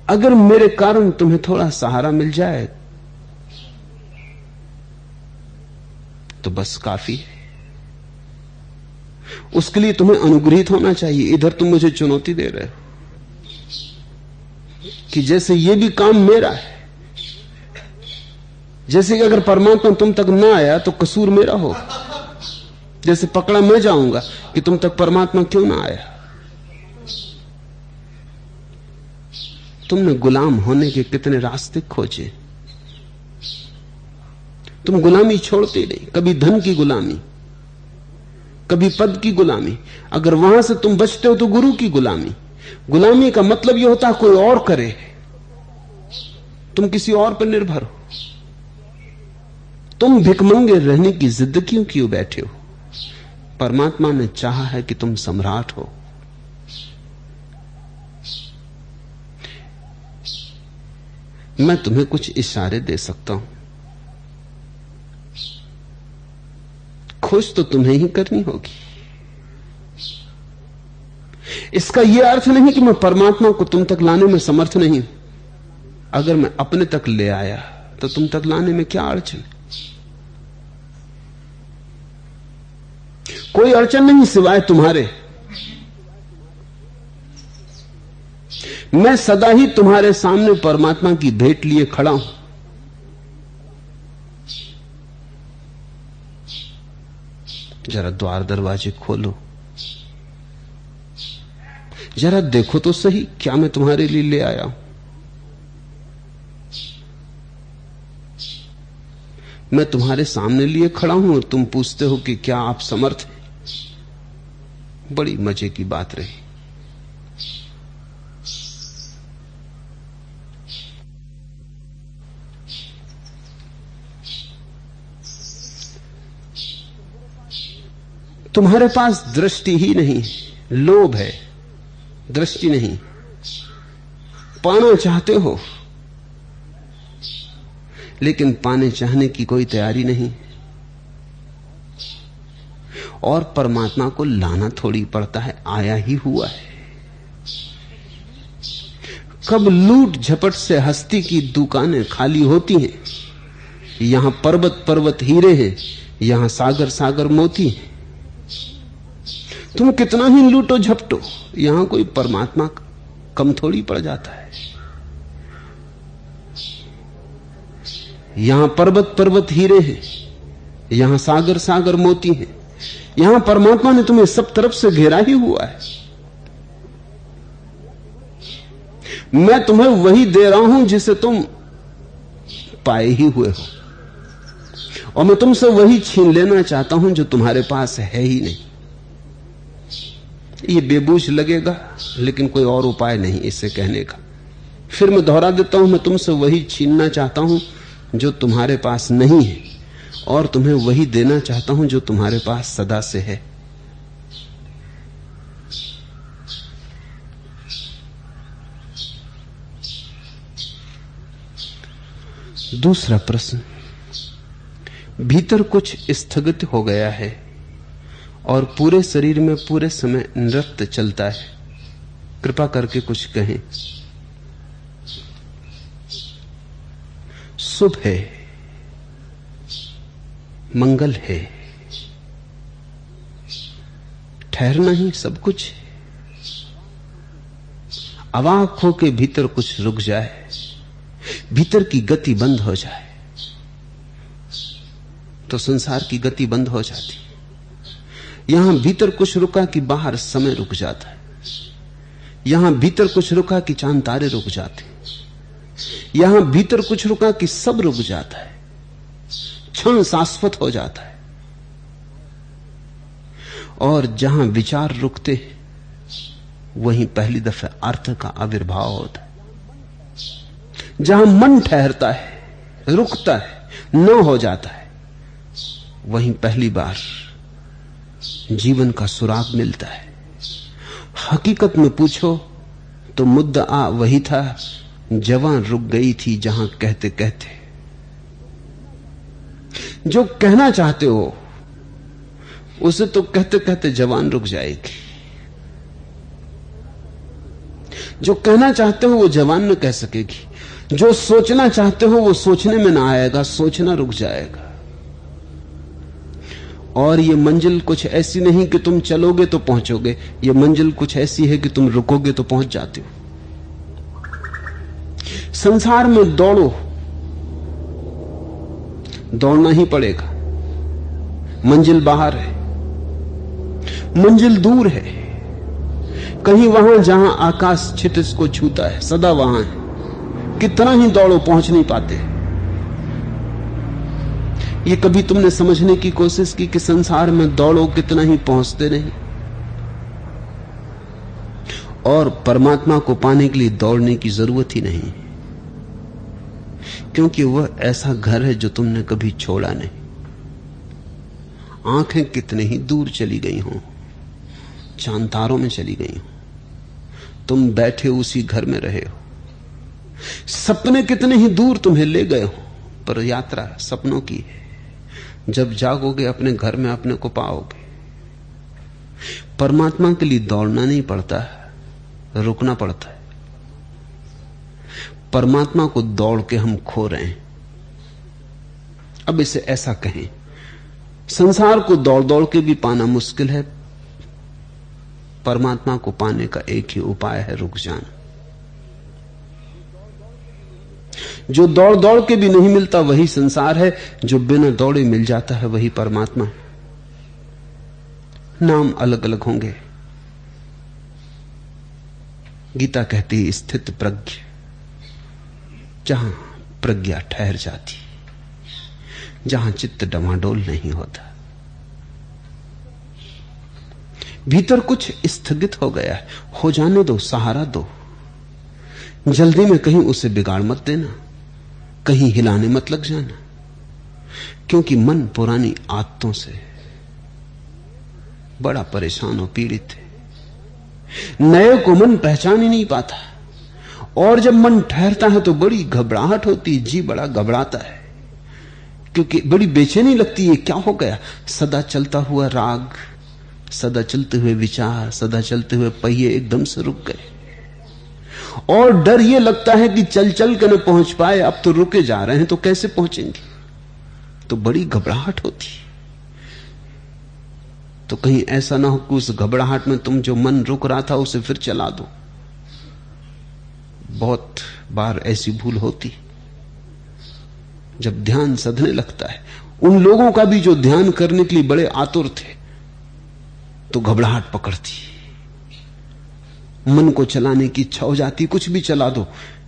S1: अगर मेरे कारण तुम्हें थोड़ा सहारा मिल जाए तो बस काफी है। उसके लिए तुम्हें अनुग्रहित होना चाहिए। इधर तुम मुझे चुनौती दे रहे हो कि जैसे ये भी काम मेरा है, जैसे कि अगर परमात्मा तुम तक ना आया तो कसूर मेरा हो। जैसे पकड़ा मैं जाऊंगा कि तुम तक परमात्मा क्यों ना आया। तुमने गुलाम होने के कितने रास्ते खोजे। तुम गुलामी छोड़ते नहीं। कभी धन की गुलामी, कभी पद की गुलामी। अगर वहां से तुम बचते हो तो गुरु की गुलामी। गुलामी का मतलब यह होता है कोई और करे, तुम किसी और पर निर्भर हो। तुम भिखमंगे रहने की जिद क्यों बैठे हो? परमात्मा ने चाहा है कि तुम सम्राट हो। मैं तुम्हें कुछ इशारे दे सकता हूं, खोज तो तुम्हें ही करनी होगी। इसका यह अर्थ नहीं कि मैं परमात्मा को तुम तक लाने में समर्थ नहीं हूं। अगर मैं अपने तक ले आया तो तुम तक लाने में क्या अड़चन? कोई अड़चन नहीं सिवाय तुम्हारे। मैं सदा ही तुम्हारे सामने परमात्मा की भेंट लिए खड़ा हूं। जरा द्वार दरवाजे खोलो, जरा देखो तो सही क्या मैं तुम्हारे लिए ले आया हूं। मैं तुम्हारे सामने लिए खड़ा हूं और तुम पूछते हो कि क्या आप समर्थ हैं। बड़ी मजे की बात रही। तुम्हारे पास दृष्टि ही नहीं, लोभ है, दृष्टि नहीं। पाना चाहते हो लेकिन पाने चाहने की कोई तैयारी नहीं। और परमात्मा को लाना थोड़ी पड़ता है, आया ही हुआ है। कब लूट झपट से हस्ती की दुकानें खाली होती हैं। यहां पर्वत पर्वत हीरे हैं, यहां सागर सागर मोती हैं। तुम कितना ही लूटो झपटो, यहां कोई परमात्मा कम थोड़ी पड़ जाता है। यहां पर्वत पर्वत हीरे हैं, यहां सागर सागर मोती हैं। यहां परमात्मा ने तुम्हें सब तरफ से घेरा ही हुआ है। मैं तुम्हें वही दे रहा हूं जिसे तुम पाए ही हुए हो, और मैं तुमसे वही छीन लेना चाहता हूं जो तुम्हारे पास है ही नहीं। ये बेबूझ लगेगा लेकिन कोई और उपाय नहीं इसे कहने का। फिर मैं दोहरा देता हूं, मैं तुमसे वही छीनना चाहता हूं जो तुम्हारे पास नहीं है, और तुम्हें वही देना चाहता हूं जो तुम्हारे पास सदा से है। दूसरा प्रश्न, भीतर कुछ स्थगित हो गया है और पूरे शरीर में पूरे समय नृत्य चलता है, कृपा करके कुछ कहें। शुभ है, मंगल है, ठहरना ही सब कुछ है। अवाक हो के भीतर कुछ रुक जाए, भीतर की गति बंद हो जाए तो संसार की गति बंद हो जाती। यहां भीतर कुछ रुका कि बाहर समय रुक जाता है। यहां भीतर कुछ रुका कि चांद तारे रुक जाते। यहां भीतर कुछ रुका कि सब रुक जाता है, क्षण शाश्वत हो जाता है। और जहां विचार रुकते वहीं पहली दफे अर्थ का आविर्भाव होता है। जहां मन ठहरता है, रुकता है, न हो जाता है, वहीं पहली बार जीवन का सुराग मिलता है। हकीकत में पूछो तो मुद्दा वही था, जवान रुक गई थी जहां कहते कहते। जो कहना चाहते हो उसे तो कहते कहते जवान रुक जाएगी। जो कहना चाहते हो वो जवान न कह सकेगी। जो सोचना चाहते हो वो सोचने में ना आएगा, सोचना रुक जाएगा। और ये मंजिल कुछ ऐसी नहीं कि तुम चलोगे तो पहुंचोगे, ये मंजिल कुछ ऐसी है कि तुम रुकोगे तो पहुंच जाते हो। संसार में दौड़ो, दौड़ना ही पड़ेगा। मंजिल बाहर है, मंजिल दूर है, कहीं वहां जहां आकाश क्षितिज को छूता है, सदा वहां है। कितना ही दौड़ो पहुंच नहीं पाते। ये कभी तुमने समझने की कोशिश की कि संसार में दौड़ो कितना ही पहुंचते नहीं। और परमात्मा को पाने के लिए दौड़ने की जरूरत ही नहीं, क्योंकि वह ऐसा घर है जो तुमने कभी छोड़ा नहीं। आंखें कितने ही दूर चली गई हों, चांद तारों में चली गई हों, तुम बैठे उसी घर में रहे हो। सपने कितने ही दूर तुम्हें ले गए हो, पर यात्रा सपनों की है। जब जागोगे अपने घर में अपने को पाओगे। परमात्मा के लिए दौड़ना नहीं पड़ता, रुकना पड़ता है। परमात्मा को दौड़ के हम खो रहे हैं। अब इसे ऐसा कहें, संसार को दौड़ दौड़ के भी पाना मुश्किल है। परमात्मा को पाने का एक ही उपाय है, रुक जाना। जो दौड़ दौड़ के भी नहीं मिलता वही संसार है, जो बिना दौड़े मिल जाता है वही परमात्मा है। नाम अलग अलग होंगे। गीता कहती है स्थित प्रज्ञ, जहां प्रज्ञा ठहर जाती, जहां चित्त डमाडोल नहीं होता। भीतर कुछ स्थगित हो गया है, हो जाने दो, सहारा दो। जल्दी में कहीं उसे बिगाड़ मत देना, कहीं हिलाने मत लग जाना, क्योंकि मन पुरानी आदतों से बड़ा परेशान और पीड़ित है। नए को मन पहचान ही नहीं पाता, और जब मन ठहरता है तो बड़ी घबराहट होती है, जी बड़ा घबराता है, क्योंकि बड़ी बेचैनी लगती है। क्या हो गया? सदा चलता हुआ राग, सदा चलते हुए विचार, सदा चलते हुए पहिए एकदम से रुक गए, और डर यह लगता है कि चल चल के न पहुंच पाए, अब तो रुके जा रहे हैं तो कैसे पहुंचेंगे। तो बड़ी घबराहट होती। तो कहीं ऐसा ना हो कि उस घबराहट में तुम जो मन रुक रहा था उसे फिर चला दो। बहुत बार ऐसी भूल होती। जब ध्यान सधने लगता है, उन लोगों का भी जो ध्यान करने के लिए बड़े आतुर थे, तो घबराहट पकड़ती, मन को चलाने की इच्छा हो जाती, कुछ भी चला दो।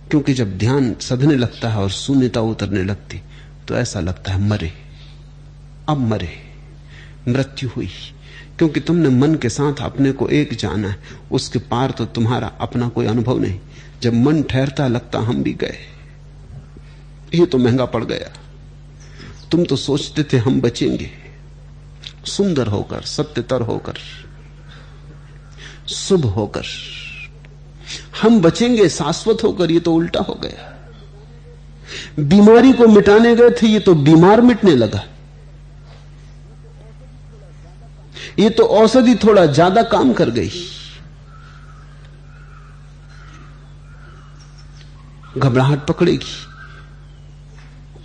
S1: क्योंकि जब ध्यान सधने लगता है और शून्यता उतरने लगती तो ऐसा लगता है मरे, अब मरे, मृत्यु हुई। क्योंकि तुमने मन के साथ अपने को एक जाना है, उसके पार तो तुम्हारा अपना कोई अनुभव नहीं। जब मन ठहरता लगता हम भी गए, ये तो महंगा पड़ गया। तुम तो सोचते थे हम बचेंगे, सुंदर होकर, सत्यतर होकर, शुभ होकर, हम बचेंगे शाश्वत होकर। ये तो उल्टा हो गया। बीमारी को मिटाने गए थे, ये तो बीमार मिटने लगा। ये तो औषधि थोड़ा ज्यादा काम कर गई। घबराहट पकड़ेगी।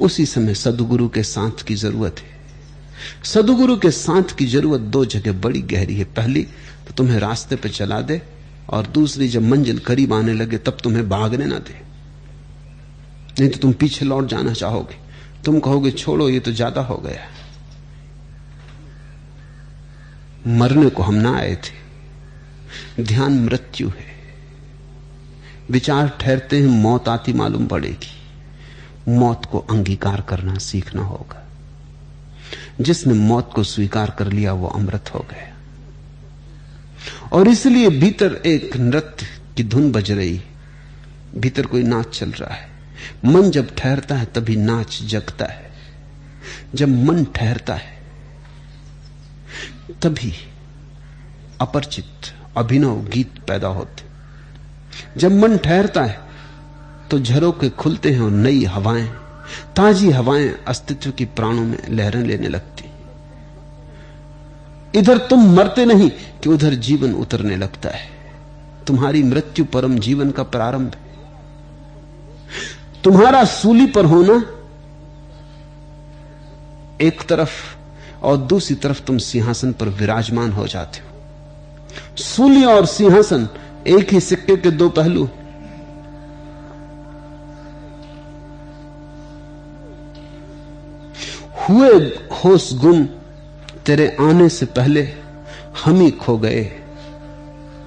S1: उसी समय सदगुरु के साथ की जरूरत है। सदगुरु के साथ की जरूरत दो जगह बड़ी गहरी है। पहली तो तुम्हें रास्ते पे चला दे, और दूसरी जब मंजिल करीब आने लगे तब तुम्हें भागने ना दे। नहीं तो तुम पीछे लौट जाना चाहोगे, तुम कहोगे छोड़ो ये तो ज्यादा हो गया, मरने को हम ना आए थे। ध्यान मृत्यु है। विचार ठहरते हैं, मौत आती मालूम पड़ेगी। मौत को अंगीकार करना सीखना होगा। जिसने मौत को स्वीकार कर लिया वो अमृत हो गया। और इसलिए भीतर एक नृत्य की धुन बज रही, भीतर कोई नाच चल रहा है। मन जब ठहरता है तभी नाच जगता है। जब मन ठहरता है तभी अपरिचित अभिनव गीत पैदा होते। जब मन ठहरता है तो झरोखे खुलते हैं और नई हवाएं, ताजी हवाएं अस्तित्व की प्राणों में लहरें लेने लगती। इधर तुम मरते नहीं कि उधर जीवन उतरने लगता है। तुम्हारी मृत्यु परम जीवन का प्रारंभ है। तुम्हारा सूली पर होना एक तरफ और दूसरी तरफ तुम सिंहासन पर विराजमान हो जाते हो। सूली और सिंहासन एक ही सिक्के के दो पहलू। हुए होश गुम तेरे आने से पहले, हम ही खो गए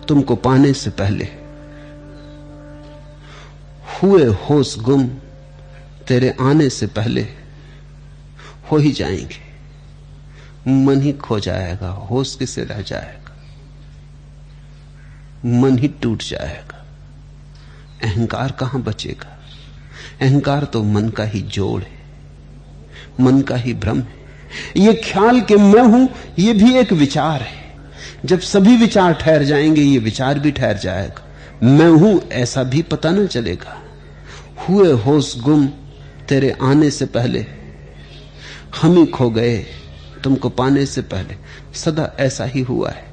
S1: तुमको पाने से पहले। हुए होश गुम तेरे आने से पहले, हो ही जाएंगे। मन ही खो जाएगा, होश किसे रह जाएगा। मन ही टूट जाएगा, अहंकार कहां बचेगा। अहंकार तो मन का ही जोड़ है, मन का ही भ्रम है। ये ख्याल कि मैं हूं, ये भी एक विचार है। जब सभी विचार ठहर जाएंगे ये विचार भी ठहर जाएगा। मैं हूं ऐसा भी पता न चलेगा। हुए होश गुम तेरे आने से पहले, हम ही खो गए तुमको पाने से पहले। सदा ऐसा ही हुआ है।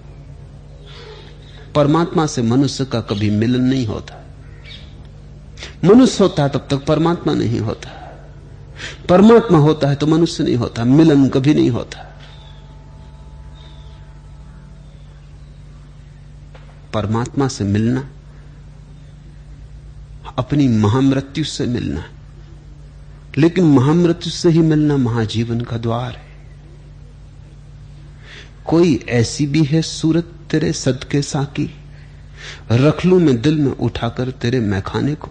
S1: परमात्मा से मनुष्य का कभी मिलन नहीं होता। मनुष्य होता है तब तक परमात्मा नहीं होता। परमात्मा होता है तो मनुष्य नहीं होता। मिलन कभी नहीं होता। परमात्मा से मिलना अपनी महामृत्यु से मिलना। लेकिन महामृत्यु से ही मिलना महाजीवन का द्वार है। कोई ऐसी भी है सूरत तेरे सदके साकी, रख लूं मैं दिल में उठाकर तेरे मैखाने को।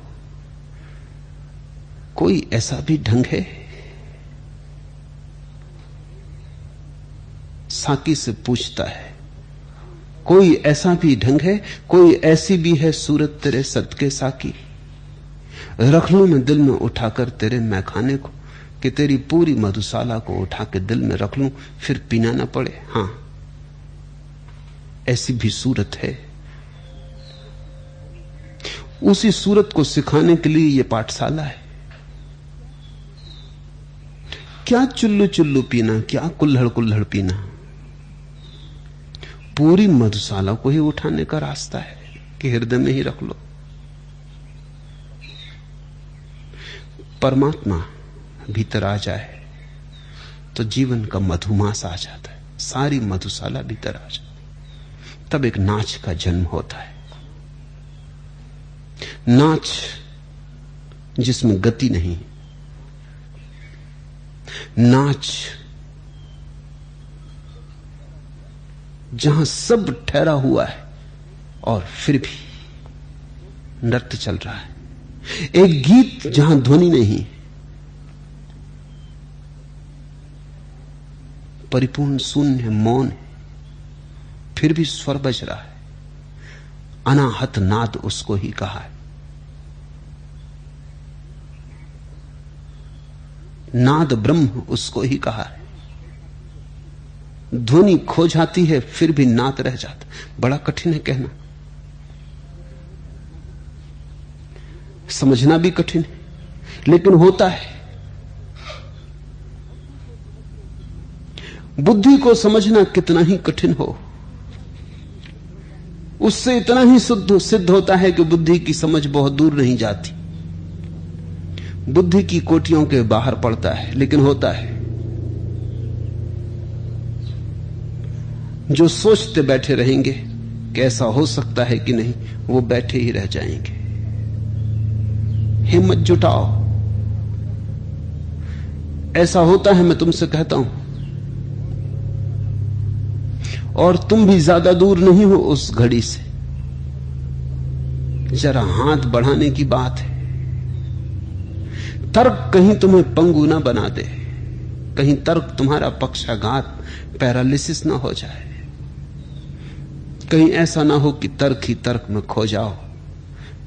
S1: कोई ऐसा भी ढंग है? साकी से पूछता है, कोई ऐसा भी ढंग है, कोई ऐसी भी है सूरत तेरे सदके साकी, रख लूं मैं दिल में उठाकर तेरे मैखाने को, कि तेरी पूरी मधुशाला को उठा के दिल में रख लूं, फिर पीना ना पड़े। हां, ऐसी भी सूरत है। उसी सूरत को सिखाने के लिए यह पाठशाला है। क्या चुल्लू चुल्लू पीना, क्या कुल्हड़ कुल्हड़ पीना, पूरी मधुशाला को ही उठाने का रास्ता है कि हृदय में ही रख लो। परमात्मा भीतर आ जाए तो जीवन का मधुमास आ जाता है, सारी मधुशाला भीतर आ जाती, तब एक नाच का जन्म होता है। नाच जिसमें गति नहीं, नाच जहां सब ठहरा हुआ है और फिर भी नृत्य चल रहा है। एक गीत जहां ध्वनि नहीं, परिपूर्ण शून्य मौन है, फिर भी स्वर बज रहा है। अनाहत नाद उसको ही कहा है। नाद ब्रह्म उसको ही कहा है। ध्वनि खो जाती है फिर भी नाद रह जाता। बड़ा कठिन है कहना, समझना भी कठिन है, लेकिन होता है। बुद्धि को समझना कितना ही कठिन हो, उससे इतना ही सिद्ध होता है कि बुद्धि की समझ बहुत दूर नहीं जाती, बुद्धि की कोटियों के बाहर पड़ता है, लेकिन होता है। जो सोचते बैठे रहेंगे कि ऐसा हो सकता है कि नहीं, वो बैठे ही रह जाएंगे। हिम्मत जुटाओ। ऐसा होता है, मैं तुमसे कहता हूं, और तुम भी ज्यादा दूर नहीं हो उस घड़ी से। जरा हाथ बढ़ाने की बात है। तर्क कहीं तुम्हें पंगु ना बना दे, कहीं तर्क तुम्हारा पक्षाघात, पैरालिसिस ना हो जाए, कहीं ऐसा ना हो कि तर्क ही तर्क में खो जाओ,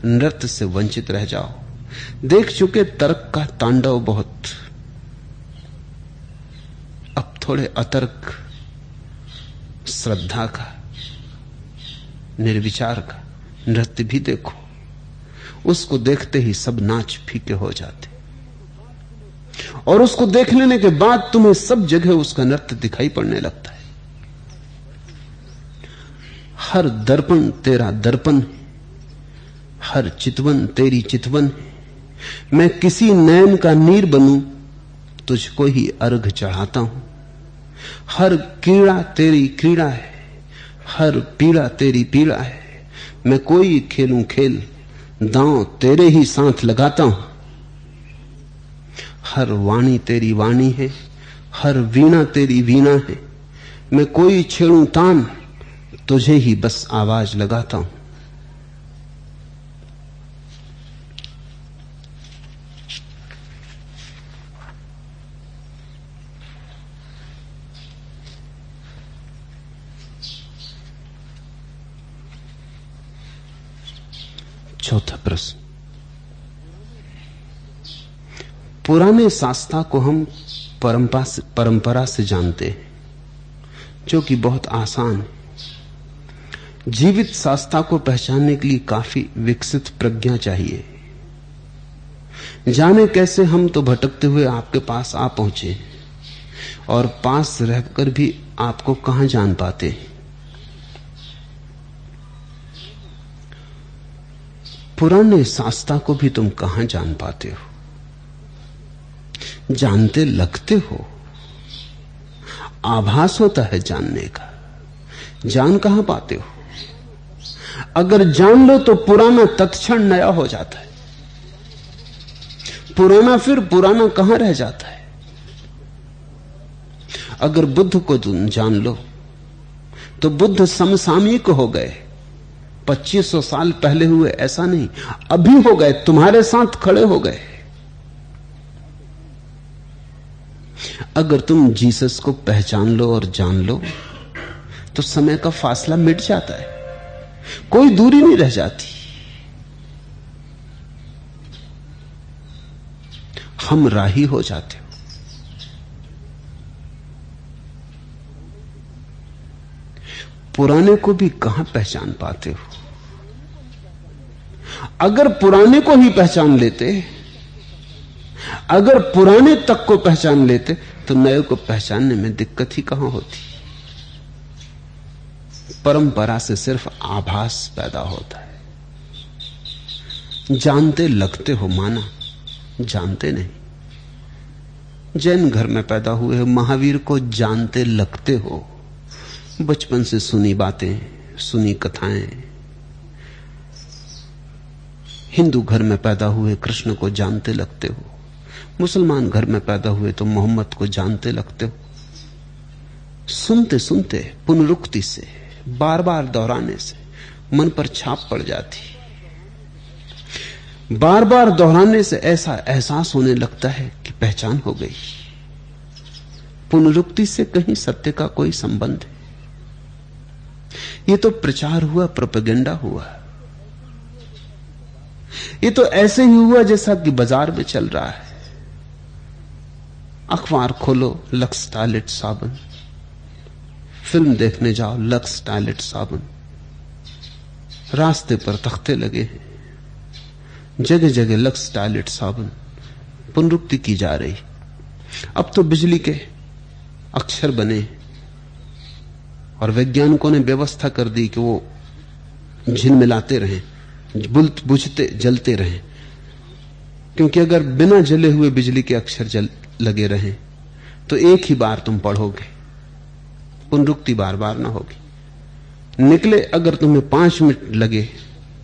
S1: नृत्य से वंचित रह जाओ। देख चुके तर्क का तांडव बहुत, अब थोड़े अतर्क, श्रद्धा का, निर्विचार का नृत्य भी देखो। उसको देखते ही सब नाच फीके हो जाते, और उसको देख लेने के बाद तुम्हें सब जगह उसका नृत्य दिखाई पड़ने लगता है। हर दर्पण तेरा दर्पण है, हर चितवन तेरी चितवन है। मैं किसी नयन का नीर बनूं, तुझको ही अर्घ चढ़ाता हूं। हर कीड़ा तेरी क्रीड़ा है, हर पीड़ा तेरी पीड़ा है। मैं कोई खेलूं खेल, दांव तेरे ही साथ लगाता हूं। हर वाणी तेरी वाणी है, हर वीणा तेरी वीणा है। मैं कोई छेड़ूं तान, तुझे ही बस आवाज लगाता हूं। चौथा प्रश्न, पुराने शास्त्रा को हम परंपरा से जानते हैं, जो कि बहुत आसान है। जीवित शास्त्रा को पहचानने के लिए काफी विकसित प्रज्ञा चाहिए। जाने कैसे हम तो भटकते हुए आपके पास आ पहुंचे, और पास रहकर भी आपको कहां जान पाते। पुराने शास्त्रा को भी तुम कहां जान पाते हो? जानते लगते हो, आभास होता है जानने का, जान कहां पाते हो? अगर जान लो तो पुराना तत्क्षण नया हो जाता है। पुराना फिर पुराना कहां रह जाता है। अगर बुद्ध को तुम जान लो तो बुद्ध समसामयिक हो गए, 2500 साल पहले हुए ऐसा नहीं, अभी हो गए, तुम्हारे साथ खड़े हो गए। अगर तुम जीसस को पहचान लो और जान लो तो समय का फासला मिट जाता है, कोई दूरी नहीं रह जाती। हम राही हो जाते हो। पुराने को भी कहां पहचान पाते हो। अगर पुराने को ही पहचान लेते, अगर पुराने तक को पहचान लेते तो नए को पहचानने में दिक्कत ही कहां होती। परंपरा से सिर्फ आभास पैदा होता है। जानते लगते हो माना, जानते नहीं। जैन घर में पैदा हुए हो, महावीर को जानते लगते हो, बचपन से सुनी बातें, सुनी कथाएं। हिंदू घर में पैदा हुए, कृष्ण को जानते लगते हो। मुसलमान घर में पैदा हुए तो मोहम्मद को जानते लगते हो। सुनते सुनते पुनरुक्ति से, बार बार दोहराने से मन पर छाप पड़ जाती। बार बार दोहराने से ऐसा एहसास होने लगता है कि पहचान हो गई। पुनरुक्ति से कहीं सत्य का कोई संबंध है? ये तो प्रचार हुआ, प्रोपेगेंडा हुआ। ये तो ऐसे ही हुआ जैसा कि बाजार में चल रहा है। अखबार खोलो, लक्स टॉयलेट साबुन। फिल्म देखने जाओ, लक्स टॉयलेट साबुन। रास्ते पर तख्ते लगे हैं, जगह जगह लक्स टॉयलेट साबुन। पुनरुक्ति की जा रही। अब तो बिजली के अक्षर बने और वैज्ञानिकों ने व्यवस्था कर दी कि वो झिलमिलाते रहें, बुझते जलते रहें, क्योंकि अगर बिना जले हुए बिजली के अक्षर लगे रहें तो एक ही बार तुम पढ़ोगे, पुनरुक्ति बार बार ना होगी। निकले अगर तुम्हें 5 मिनट लगे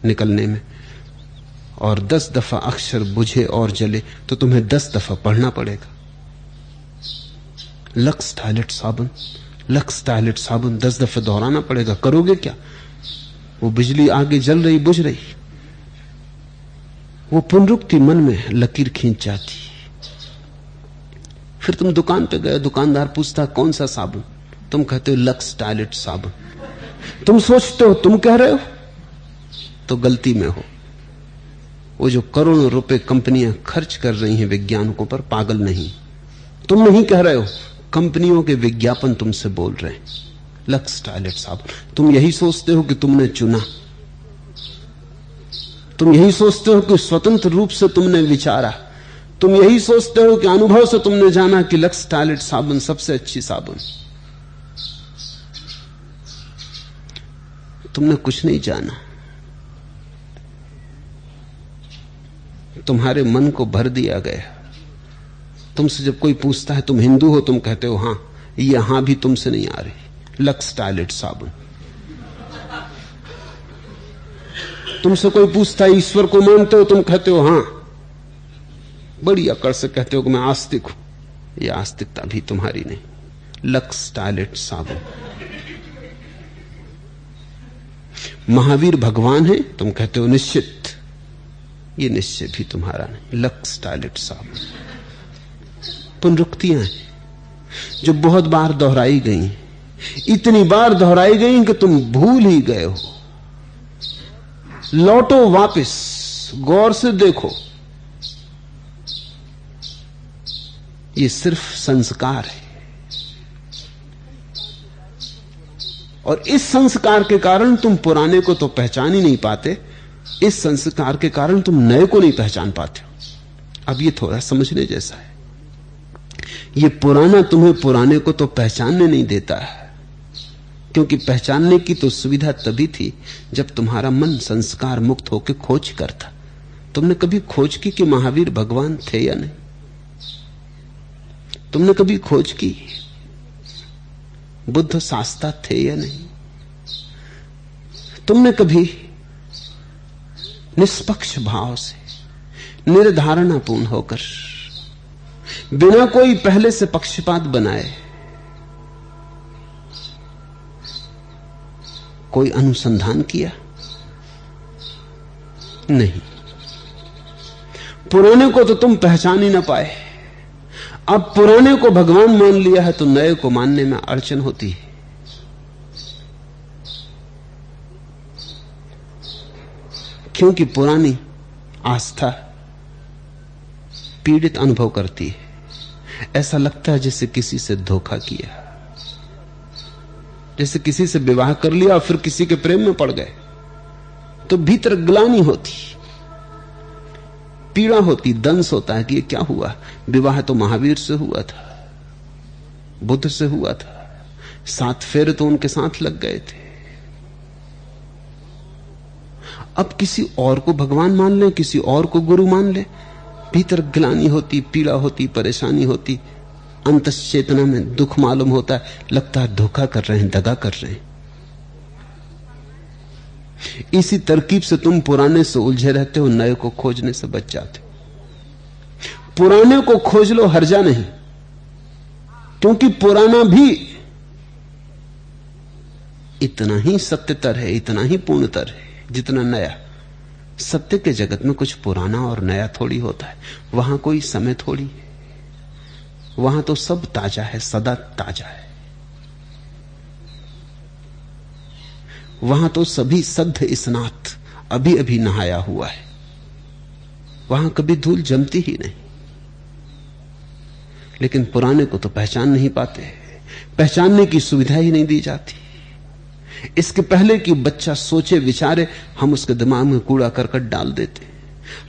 S1: निकलने में और 10 दफा अक्षर बुझे और जले तो तुम्हें 10 दफा पढ़ना पड़ेगा। लक्स टॉयलेट साबुन, लक्स टॉयलेट साबुन 10 दफे दोहराना पड़ेगा। करोगे क्या? वो बिजली आगे जल रही, बुझ रही। वो पुनरुक्ति मन में लकीर खींच जाती। फिर तुम दुकान पे गए, दुकानदार पूछता कौन सा साबुन, तुम कहते हो लक्स टॉयलेट साबुन। तुम सोचते हो तुम कह रहे हो, तो गलती में हो। वो जो करोड़ों रुपए कंपनियां खर्च कर रही हैं वैज्ञानिकों पर, पागल नहीं। तुम नहीं कह रहे हो, कंपनियों के विज्ञापन तुमसे बोल रहे हैं। लक्स टॉयलेट साबुन। तुम यही सोचते हो कि तुमने चुना, तुम यही सोचते हो कि स्वतंत्र रूप से तुमने विचारा, तुम यही सोचते हो कि अनुभव से तुमने जाना कि लक्स टॉयलेट साबुन सबसे अच्छी साबुन। तुमने कुछ नहीं जाना। तुम्हारे मन को भर दिया गया। तुमसे जब कोई पूछता है तुम हिंदू हो, तुम कहते हो हां। ये हां भी तुमसे नहीं आ रही। लक्स टॉयलेट साबुन। तुमसे कोई पूछता है ईश्वर को मानते हो, तुम कहते हो हां। बड़ी अकड़ से कहते हो कि मैं आस्तिक हूं। ये आस्तिकता भी तुम्हारी नहीं। लक्स टॉयलेट साबुन। महावीर भगवान है, तुम कहते हो निश्चित। ये निश्चय भी तुम्हारा नहीं। लक्स टॉयलेट साबुन। पुनरुक्तियां हैं जो बहुत बार दोहराई गई, इतनी बार दोहराई गई कि तुम भूल ही गए हो। लौटो वापस, गौर से देखो। ये सिर्फ संस्कार है, और इस संस्कार के कारण तुम पुराने को तो पहचान ही नहीं पाते। इस संस्कार के कारण तुम नए को नहीं पहचान पाते हो। अब ये थोड़ा समझने जैसा है। ये पुराना तुम्हें पुराने को तो पहचानने नहीं देता है, क्योंकि पहचानने की तो सुविधा तभी थी जब तुम्हारा मन संस्कार मुक्त होकर खोज करता। तुमने कभी खोज की कि महावीर भगवान थे या नहीं? तुमने कभी खोज की बुद्ध शास्ता थे या नहीं? तुमने कभी निष्पक्ष भाव से, निर्धारणापूर्ण होकर, बिना कोई पहले से पक्षपात बनाए, कोई अनुसंधान किया नहीं। पुराने को तो तुम पहचान ही ना पाए। अब पुराने को भगवान मान लिया है तो नए को मानने में अड़चन होती है। क्योंकि पुरानी आस्था पीड़ित अनुभव करती है। ऐसा लगता है जैसे किसी से धोखा किया, जैसे किसी से विवाह कर लिया और फिर किसी के प्रेम में पड़ गए, तो भीतर ग्लानि होती, पीड़ा होती, दंश होता है कि ये क्या हुआ। विवाह तो महावीर से हुआ था, बुद्ध से हुआ था, 7 फेरे तो उनके साथ लग गए थे। अब किसी और को भगवान मान ले, किसी और को गुरु मान ले, भीतर ग्लानि होती, पीड़ा होती, परेशानी होती, अंतश्चेतना में दुख मालूम होता है, लगता है धोखा कर रहे हैं, दगा कर रहे हैं। इसी तरकीब से तुम पुराने से उलझे रहते हो, नए को खोजने से बच जाते हो। पुराने को खोज लो, हर्जा नहीं, क्योंकि पुराना भी इतना ही सत्यतर है, इतना ही पूर्णतर है जितना नया। सत्य के जगत में कुछ पुराना और नया थोड़ी होता है, वहां कोई समय थोड़ी है, वहां तो सब ताजा है, सदा ताजा है। वहां तो सभी सद्ध स्नात, अभी अभी नहाया हुआ है, वहां कभी धूल जमती ही नहीं। लेकिन पुराने को तो पहचान नहीं पाते, पहचानने की सुविधा ही नहीं दी जाती। इसके पहले कि बच्चा सोचे विचारे, हम उसके दिमाग में कूड़ा करकट डाल देते,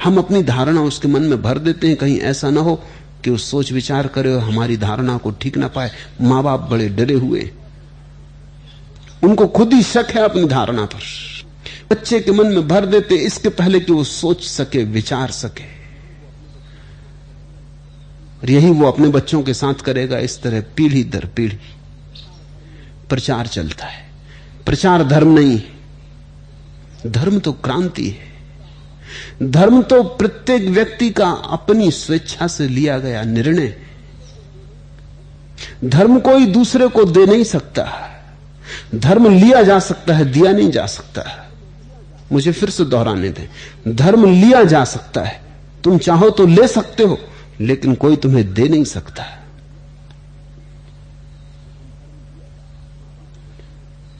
S1: हम अपनी धारणा उसके मन में भर देते हैं। कहीं ऐसा ना हो कि वो सोच विचार करे और हमारी धारणा को ठीक ना पाए। मां बाप बड़े डरे हुए, उनको खुद ही शक है अपनी धारणा पर, बच्चे के मन में भर देते इसके पहले कि वो सोच सके, विचार सके। और यही वो अपने बच्चों के साथ करेगा। इस तरह पीढ़ी दर पीढ़ी प्रचार चलता है। प्रचार धर्म नहीं, धर्म तो क्रांति है। धर्म तो प्रत्येक व्यक्ति का अपनी स्वेच्छा से लिया गया निर्णय। धर्म कोई दूसरे को दे नहीं सकता। धर्म लिया जा सकता है, दिया नहीं जा सकता। मुझे फिर से दोहराने दें, धर्म लिया जा सकता है, तुम चाहो तो ले सकते हो, लेकिन कोई तुम्हें दे नहीं सकता।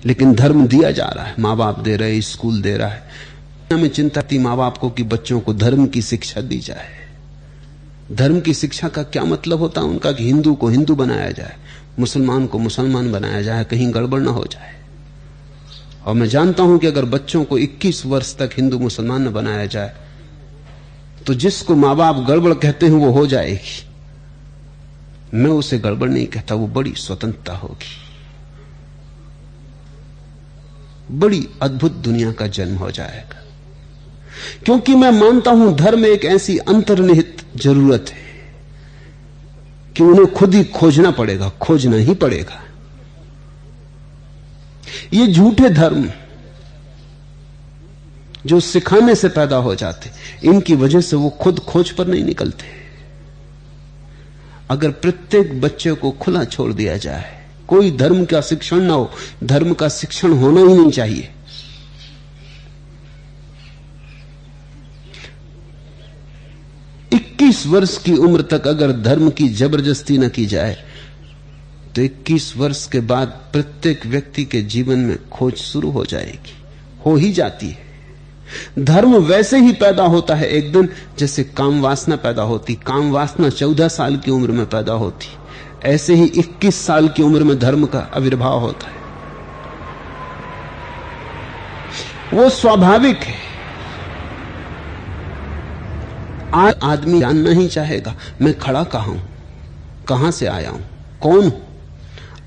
S1: लेकिन धर्म दिया जा रहा है, मां बाप दे रहे, स्कूल दे रहा है। हमें चिंता थी मां बाप को कि बच्चों को धर्म की शिक्षा दी जाए। धर्म की शिक्षा का क्या मतलब होता है उनका कि हिंदू को हिंदू बनाया जाए, मुसलमान को मुसलमान बनाया जाए, कहीं गड़बड़ ना हो जाए। और मैं जानता हूं कि अगर बच्चों को 21 वर्ष तक हिंदू मुसलमान न बनाया जाए तो जिसको मां बाप गड़बड़ कहते हैं वो हो जाएगी। मैं उसे गड़बड़ नहीं कहता, वो बड़ी स्वतंत्रता होगी, बड़ी अद्भुत दुनिया का जन्म हो जाएगा। क्योंकि मैं मानता हूं धर्म एक ऐसी अंतर्निहित जरूरत है कि उन्हें खुद ही खोजना पड़ेगा, खोजना ही पड़ेगा। ये झूठे धर्म जो सिखाने से पैदा हो जाते, इनकी वजह से वो खुद खोज पर नहीं निकलते। अगर प्रत्येक बच्चे को खुला छोड़ दिया जाए, कोई धर्म का शिक्षण ना हो, धर्म का शिक्षण होना ही नहीं चाहिए। इक्कीस वर्ष की उम्र तक अगर धर्म की जबरदस्ती न की जाए तो 21 वर्ष के बाद प्रत्येक व्यक्ति के जीवन में खोज शुरू हो जाएगी, हो ही जाती है। धर्म वैसे ही पैदा होता है एक दिन जैसे काम वासना पैदा होती। काम वासना 14 साल की उम्र में पैदा होती, ऐसे ही 21 साल की उम्र में धर्म का आविर्भाव होता है। वो स्वाभाविक है। आज आदमी जानना ही चाहेगा मैं खड़ा कहां हूं, कहां से आया हूं, कौन हूं।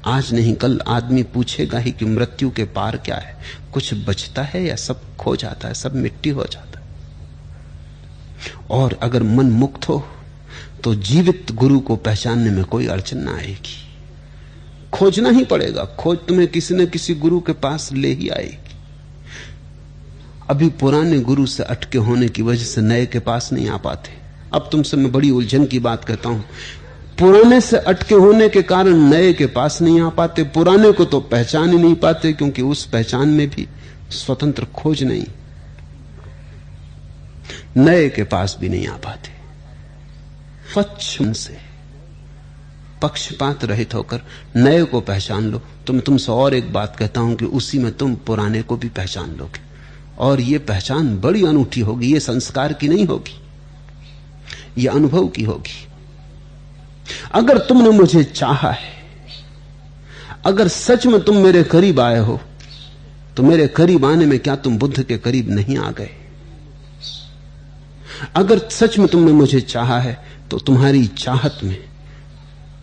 S1: आज नहीं कल आदमी पूछेगा ही कि मृत्यु के पार क्या है, कुछ बचता है या सब खो जाता है, सब मिट्टी हो जाता है। और अगर मन मुक्त हो तो जीवित गुरु को पहचानने में कोई अड़चन ना आएगी। खोजना ही पड़ेगा, खोज तुम्हें किसी न किसी गुरु के पास ले ही आएगी। अभी पुराने गुरु से अटके होने की वजह से नए के पास नहीं आ पाते। अब तुमसे मैं बड़ी उलझन की बात कहता हूं। पुराने से अटके होने के कारण नए के पास नहीं आ पाते। पुराने को तो पहचान ही नहीं पाते, क्योंकि उस पहचान में भी स्वतंत्र खोज नहीं। नए के पास भी नहीं आ पाते। स्वच्छ से पक्षपात रहित होकर नए को पहचान लो। तो मैं तुमसे और एक बात कहता हूं कि उसी में तुम पुराने को भी पहचान लोगे, और यह पहचान बड़ी अनूठी होगी। यह संस्कार की नहीं होगी, यह अनुभव की होगी। अगर तुमने मुझे चाहा है, अगर सच में तुम मेरे करीब आए हो, तो मेरे करीब आने में क्या तुम बुद्ध के करीब नहीं आ गए? अगर सच में तुमने मुझे चाहा है, तो तुम्हारी चाहत में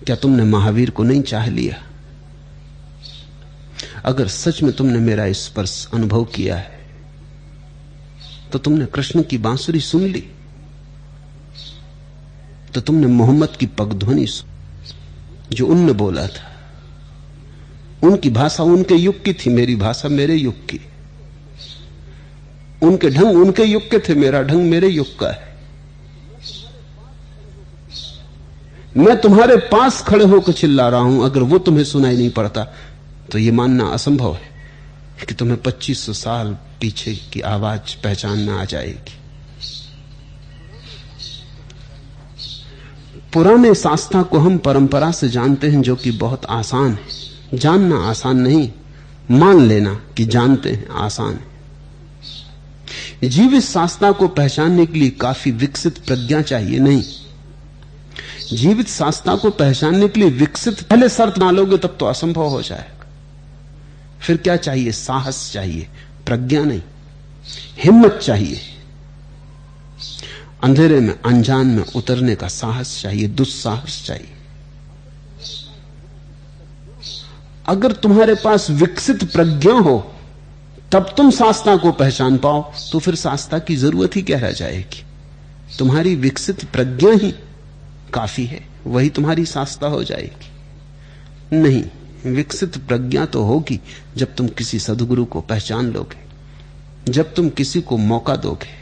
S1: क्या तुमने महावीर को नहीं चाह लिया? अगर सच में तुमने मेरा स्पर्श अनुभव किया है, तो तुमने कृष्ण की बांसुरी सुन ली, तो तुमने मोहम्मद की पगध्वनि सुनी जो उनने बोला था। उनकी भाषा उनके युग की थी, मेरी भाषा मेरे युग की। उनके ढंग उनके युग के थे, मेरा ढंग मेरे युग का है। मैं तुम्हारे पास खड़े होकर चिल्ला रहा हूं, अगर वो तुम्हें सुनाई नहीं पड़ता तो यह मानना असंभव है कि तुम्हें 2500 साल पीछे की आवाज पहचान में आ जाएगी। पुराने शास्त्रा को हम परंपरा से जानते हैं, जो कि बहुत आसान है। जानना आसान नहीं, मान लेना कि जानते हैं आसान है। जीवित शास्त्रा को पहचानने के लिए काफी विकसित प्रज्ञा चाहिए नहीं। जीवित शास्त्रा को पहचानने के लिए विकसित पहले शर्त ना लोगे तब तो असंभव हो जाएगा। फिर क्या चाहिए? साहस चाहिए, प्रज्ञा नहीं। हिम्मत चाहिए, अंधेरे में अनजान में उतरने का साहस चाहिए, दुस्साहस चाहिए। अगर तुम्हारे पास विकसित प्रज्ञा हो तब तुम शास्त्रा को पहचान पाओ, तो फिर शास्त्रा की जरूरत ही क्या रह जाएगी? तुम्हारी विकसित प्रज्ञा ही काफी है, वही तुम्हारी शास्त्रा हो जाएगी। नहीं, विकसित प्रज्ञा तो होगी जब तुम किसी सद्गुरु को पहचान लोगे, जब तुम किसी को मौका दोगे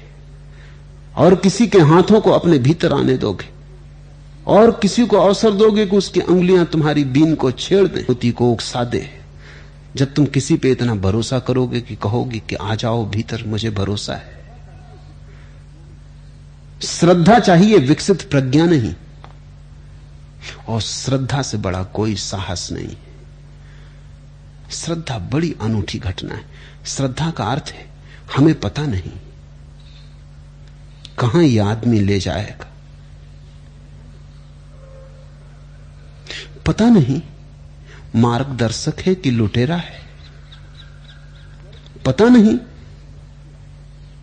S1: और किसी के हाथों को अपने भीतर आने दोगे और किसी को अवसर दोगे कि उसकी अंगुलियां तुम्हारी बीन को छेड़ दें, होती को उकसा दे। जब तुम किसी पे इतना भरोसा करोगे कि कहोगे कि आ जाओ भीतर, मुझे भरोसा है। श्रद्धा चाहिए, विकसित प्रज्ञा नहीं। और श्रद्धा से बड़ा कोई साहस नहीं। श्रद्धा बड़ी अनूठी घटना है। श्रद्धा का अर्थ है हमें पता नहीं कहां यह आदमी ले जाएगा, पता नहीं मार्गदर्शक है कि लुटेरा है, पता नहीं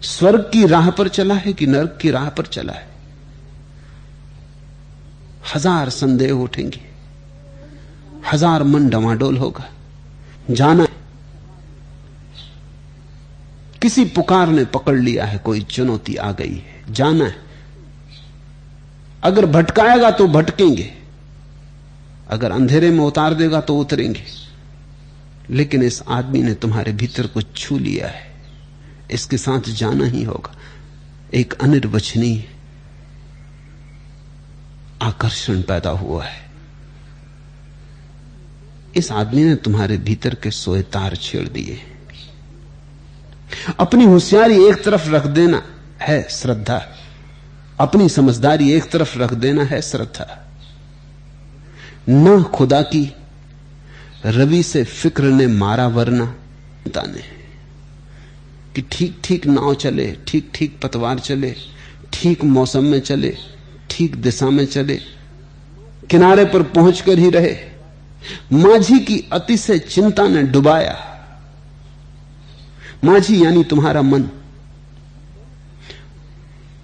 S1: स्वर्ग की राह पर चला है कि नरक की राह पर चला है। हजार संदेह उठेंगे, हजार मन डवाडोल होगा। जाना किसी पुकार ने पकड़ लिया है, कोई चुनौती आ गई है, जाना है। अगर भटकाएगा तो भटकेंगे, अगर अंधेरे में उतार देगा तो उतरेंगे। लेकिन इस आदमी ने तुम्हारे भीतर कुछ छू लिया है, इसके साथ जाना ही होगा। एक अनिर्वचनीय आकर्षण पैदा हुआ है। इस आदमी ने तुम्हारे भीतर के सोए तार छेड़ दिए। अपनी होशियारी एक तरफ रख देना है श्रद्धा, अपनी समझदारी एक तरफ रख देना है श्रद्धा। न खुदा की रवि से फिक्र ने मारा वरना ताने कि ठीक ठीक नाव चले, ठीक ठीक पतवार चले, ठीक मौसम में चले, ठीक दिशा में चले, किनारे पर पहुंचकर ही रहे। माझी की अति से चिंता ने डुबाया। माझी यानी तुम्हारा मन,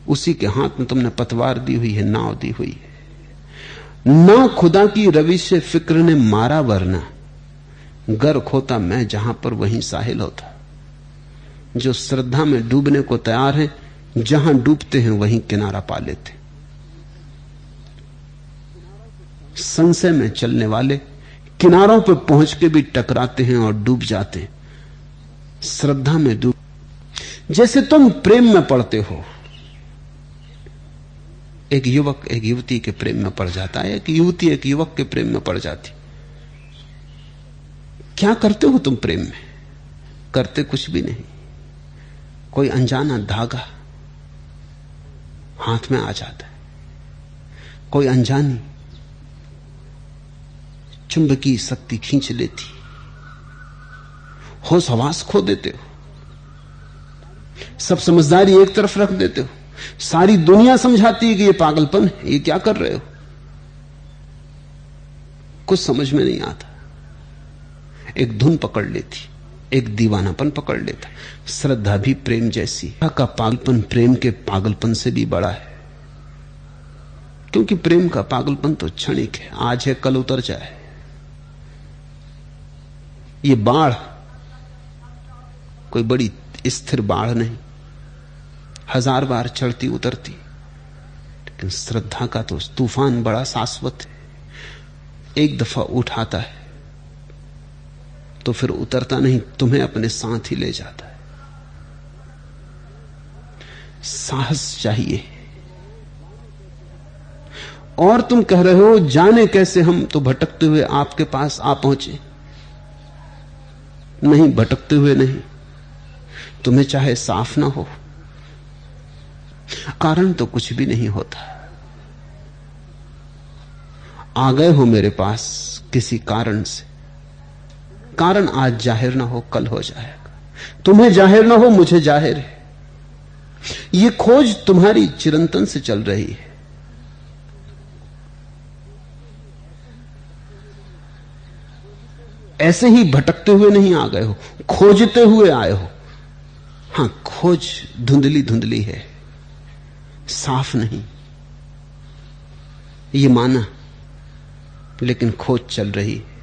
S1: उसी के हाथ में तुमने पतवार दी हुई है, नाव दी हुई है। ना खुदा की रवि से फिक्र ने मारा वरना गर्क होता मैं जहां पर वहीं साहिल होता। जो श्रद्धा में डूबने को तैयार है, जहां डूबते हैं वहीं किनारा पा लेते। संशय में चलने वाले किनारों पर पहुंच के भी टकराते हैं और डूब जाते हैं। श्रद्धा में डूब जैसे तुम प्रेम में पड़ते हो। एक युवक एक युवती के प्रेम में पड़ जाता है, एक युवती एक युवक के प्रेम में पड़ जाती। क्या करते हो तुम प्रेम में? करते कुछ भी नहीं। कोई अनजाना धागा हाथ में आ जाता है, कोई अनजानी चुंबकीय शक्ति खींच लेती, होश हवास खो देते हो, सब समझदारी एक तरफ रख देते हो। सारी दुनिया समझाती है कि ये पागलपन है, ये क्या कर रहे हो, कुछ समझ में नहीं आता। एक धुन पकड़ लेती, एक दीवानापन पकड़ लेता। श्रद्धा भी प्रेम जैसी का पागलपन प्रेम के पागलपन से भी बड़ा है, क्योंकि प्रेम का पागलपन तो क्षणिक है, आज है कल उतर जाए। ये बाढ़ कोई बड़ी स्थिर बाढ़ नहीं, 1000 बार चढ़ती उतरती, लेकिन श्रद्धा का तो तूफान बड़ा शाश्वत है। एक दफा उठाता है तो फिर उतरता नहीं, तुम्हें अपने साथ ही ले जाता है। साहस चाहिए। और तुम कह रहे हो जाने कैसे हम तो भटकते हुए आपके पास आ पहुंचे। नहीं, भटकते हुए नहीं, तुम्हें चाहे साफ ना हो, कारण तो कुछ भी नहीं होता। आ गए हो मेरे पास किसी कारण से, कारण आज जाहिर ना हो कल हो जाएगा, तुम्हें जाहिर ना हो मुझे जाहिर है। ये खोज तुम्हारी चिरंतन से चल रही है। ऐसे ही भटकते हुए नहीं आ गए हो, खोजते हुए आए हो। हां, खोज धुंधली धुंधली है, साफ नहीं, ये माना, लेकिन खोज चल रही है।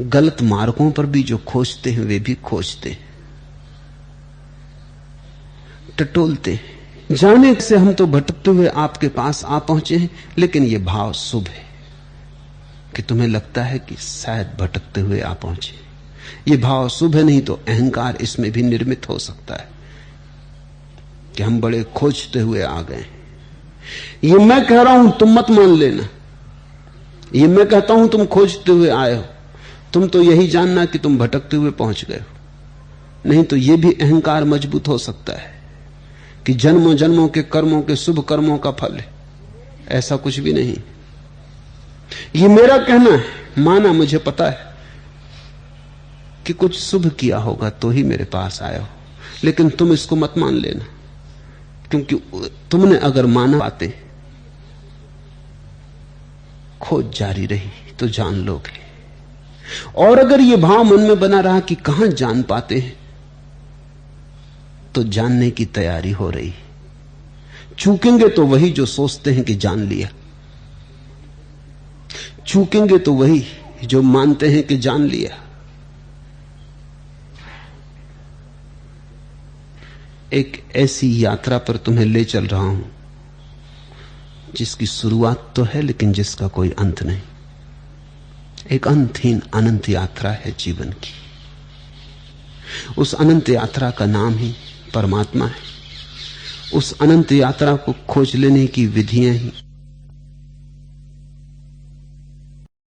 S1: गलत मार्गों पर भी जो खोजते हैं वे भी खोजते हैं, टटोलते हैं। जाने से हम तो भटकते हुए आपके पास आ पहुंचे हैं, लेकिन यह भाव शुभ है कि तुम्हें लगता है कि शायद भटकते हुए आ पहुंचे। यह भाव शुभ है, नहीं तो अहंकार इसमें भी निर्मित हो सकता है कि हम बड़े खोजते हुए आ गए। ये मैं कह रहा हूं, तुम मत मान लेना। ये मैं कहता हूं तुम खोजते हुए आए हो, तुम तो यही जानना कि तुम भटकते हुए पहुंच गए हो। नहीं तो यह भी अहंकार मजबूत हो सकता है कि जन्मों जन्मों के कर्मों के शुभ कर्मों का फल है। ऐसा कुछ भी नहीं। ये मेरा कहना है, माना मुझे पता है कि कुछ शुभ किया होगा तो ही मेरे पास आए हो, लेकिन तुम इसको मत मान लेना, क्योंकि तुमने अगर माना बातें, खोज जारी रही तो जान लोगे। और अगर यह भाव मन में बना रहा कि कहां जान पाते हैं, तो जानने की तैयारी हो रही। चूकेंगे तो वही जो सोचते हैं कि जान लिया, चूकेंगे तो वही जो मानते हैं कि जान लिया। एक ऐसी यात्रा पर तुम्हें ले चल रहा हूं जिसकी शुरुआत तो है, लेकिन जिसका कोई अंत नहीं। एक अंतहीन अनंत यात्रा है जीवन की। उस अनंत यात्रा का नाम ही परमात्मा है। उस अनंत यात्रा को खोज लेने की विधियां ही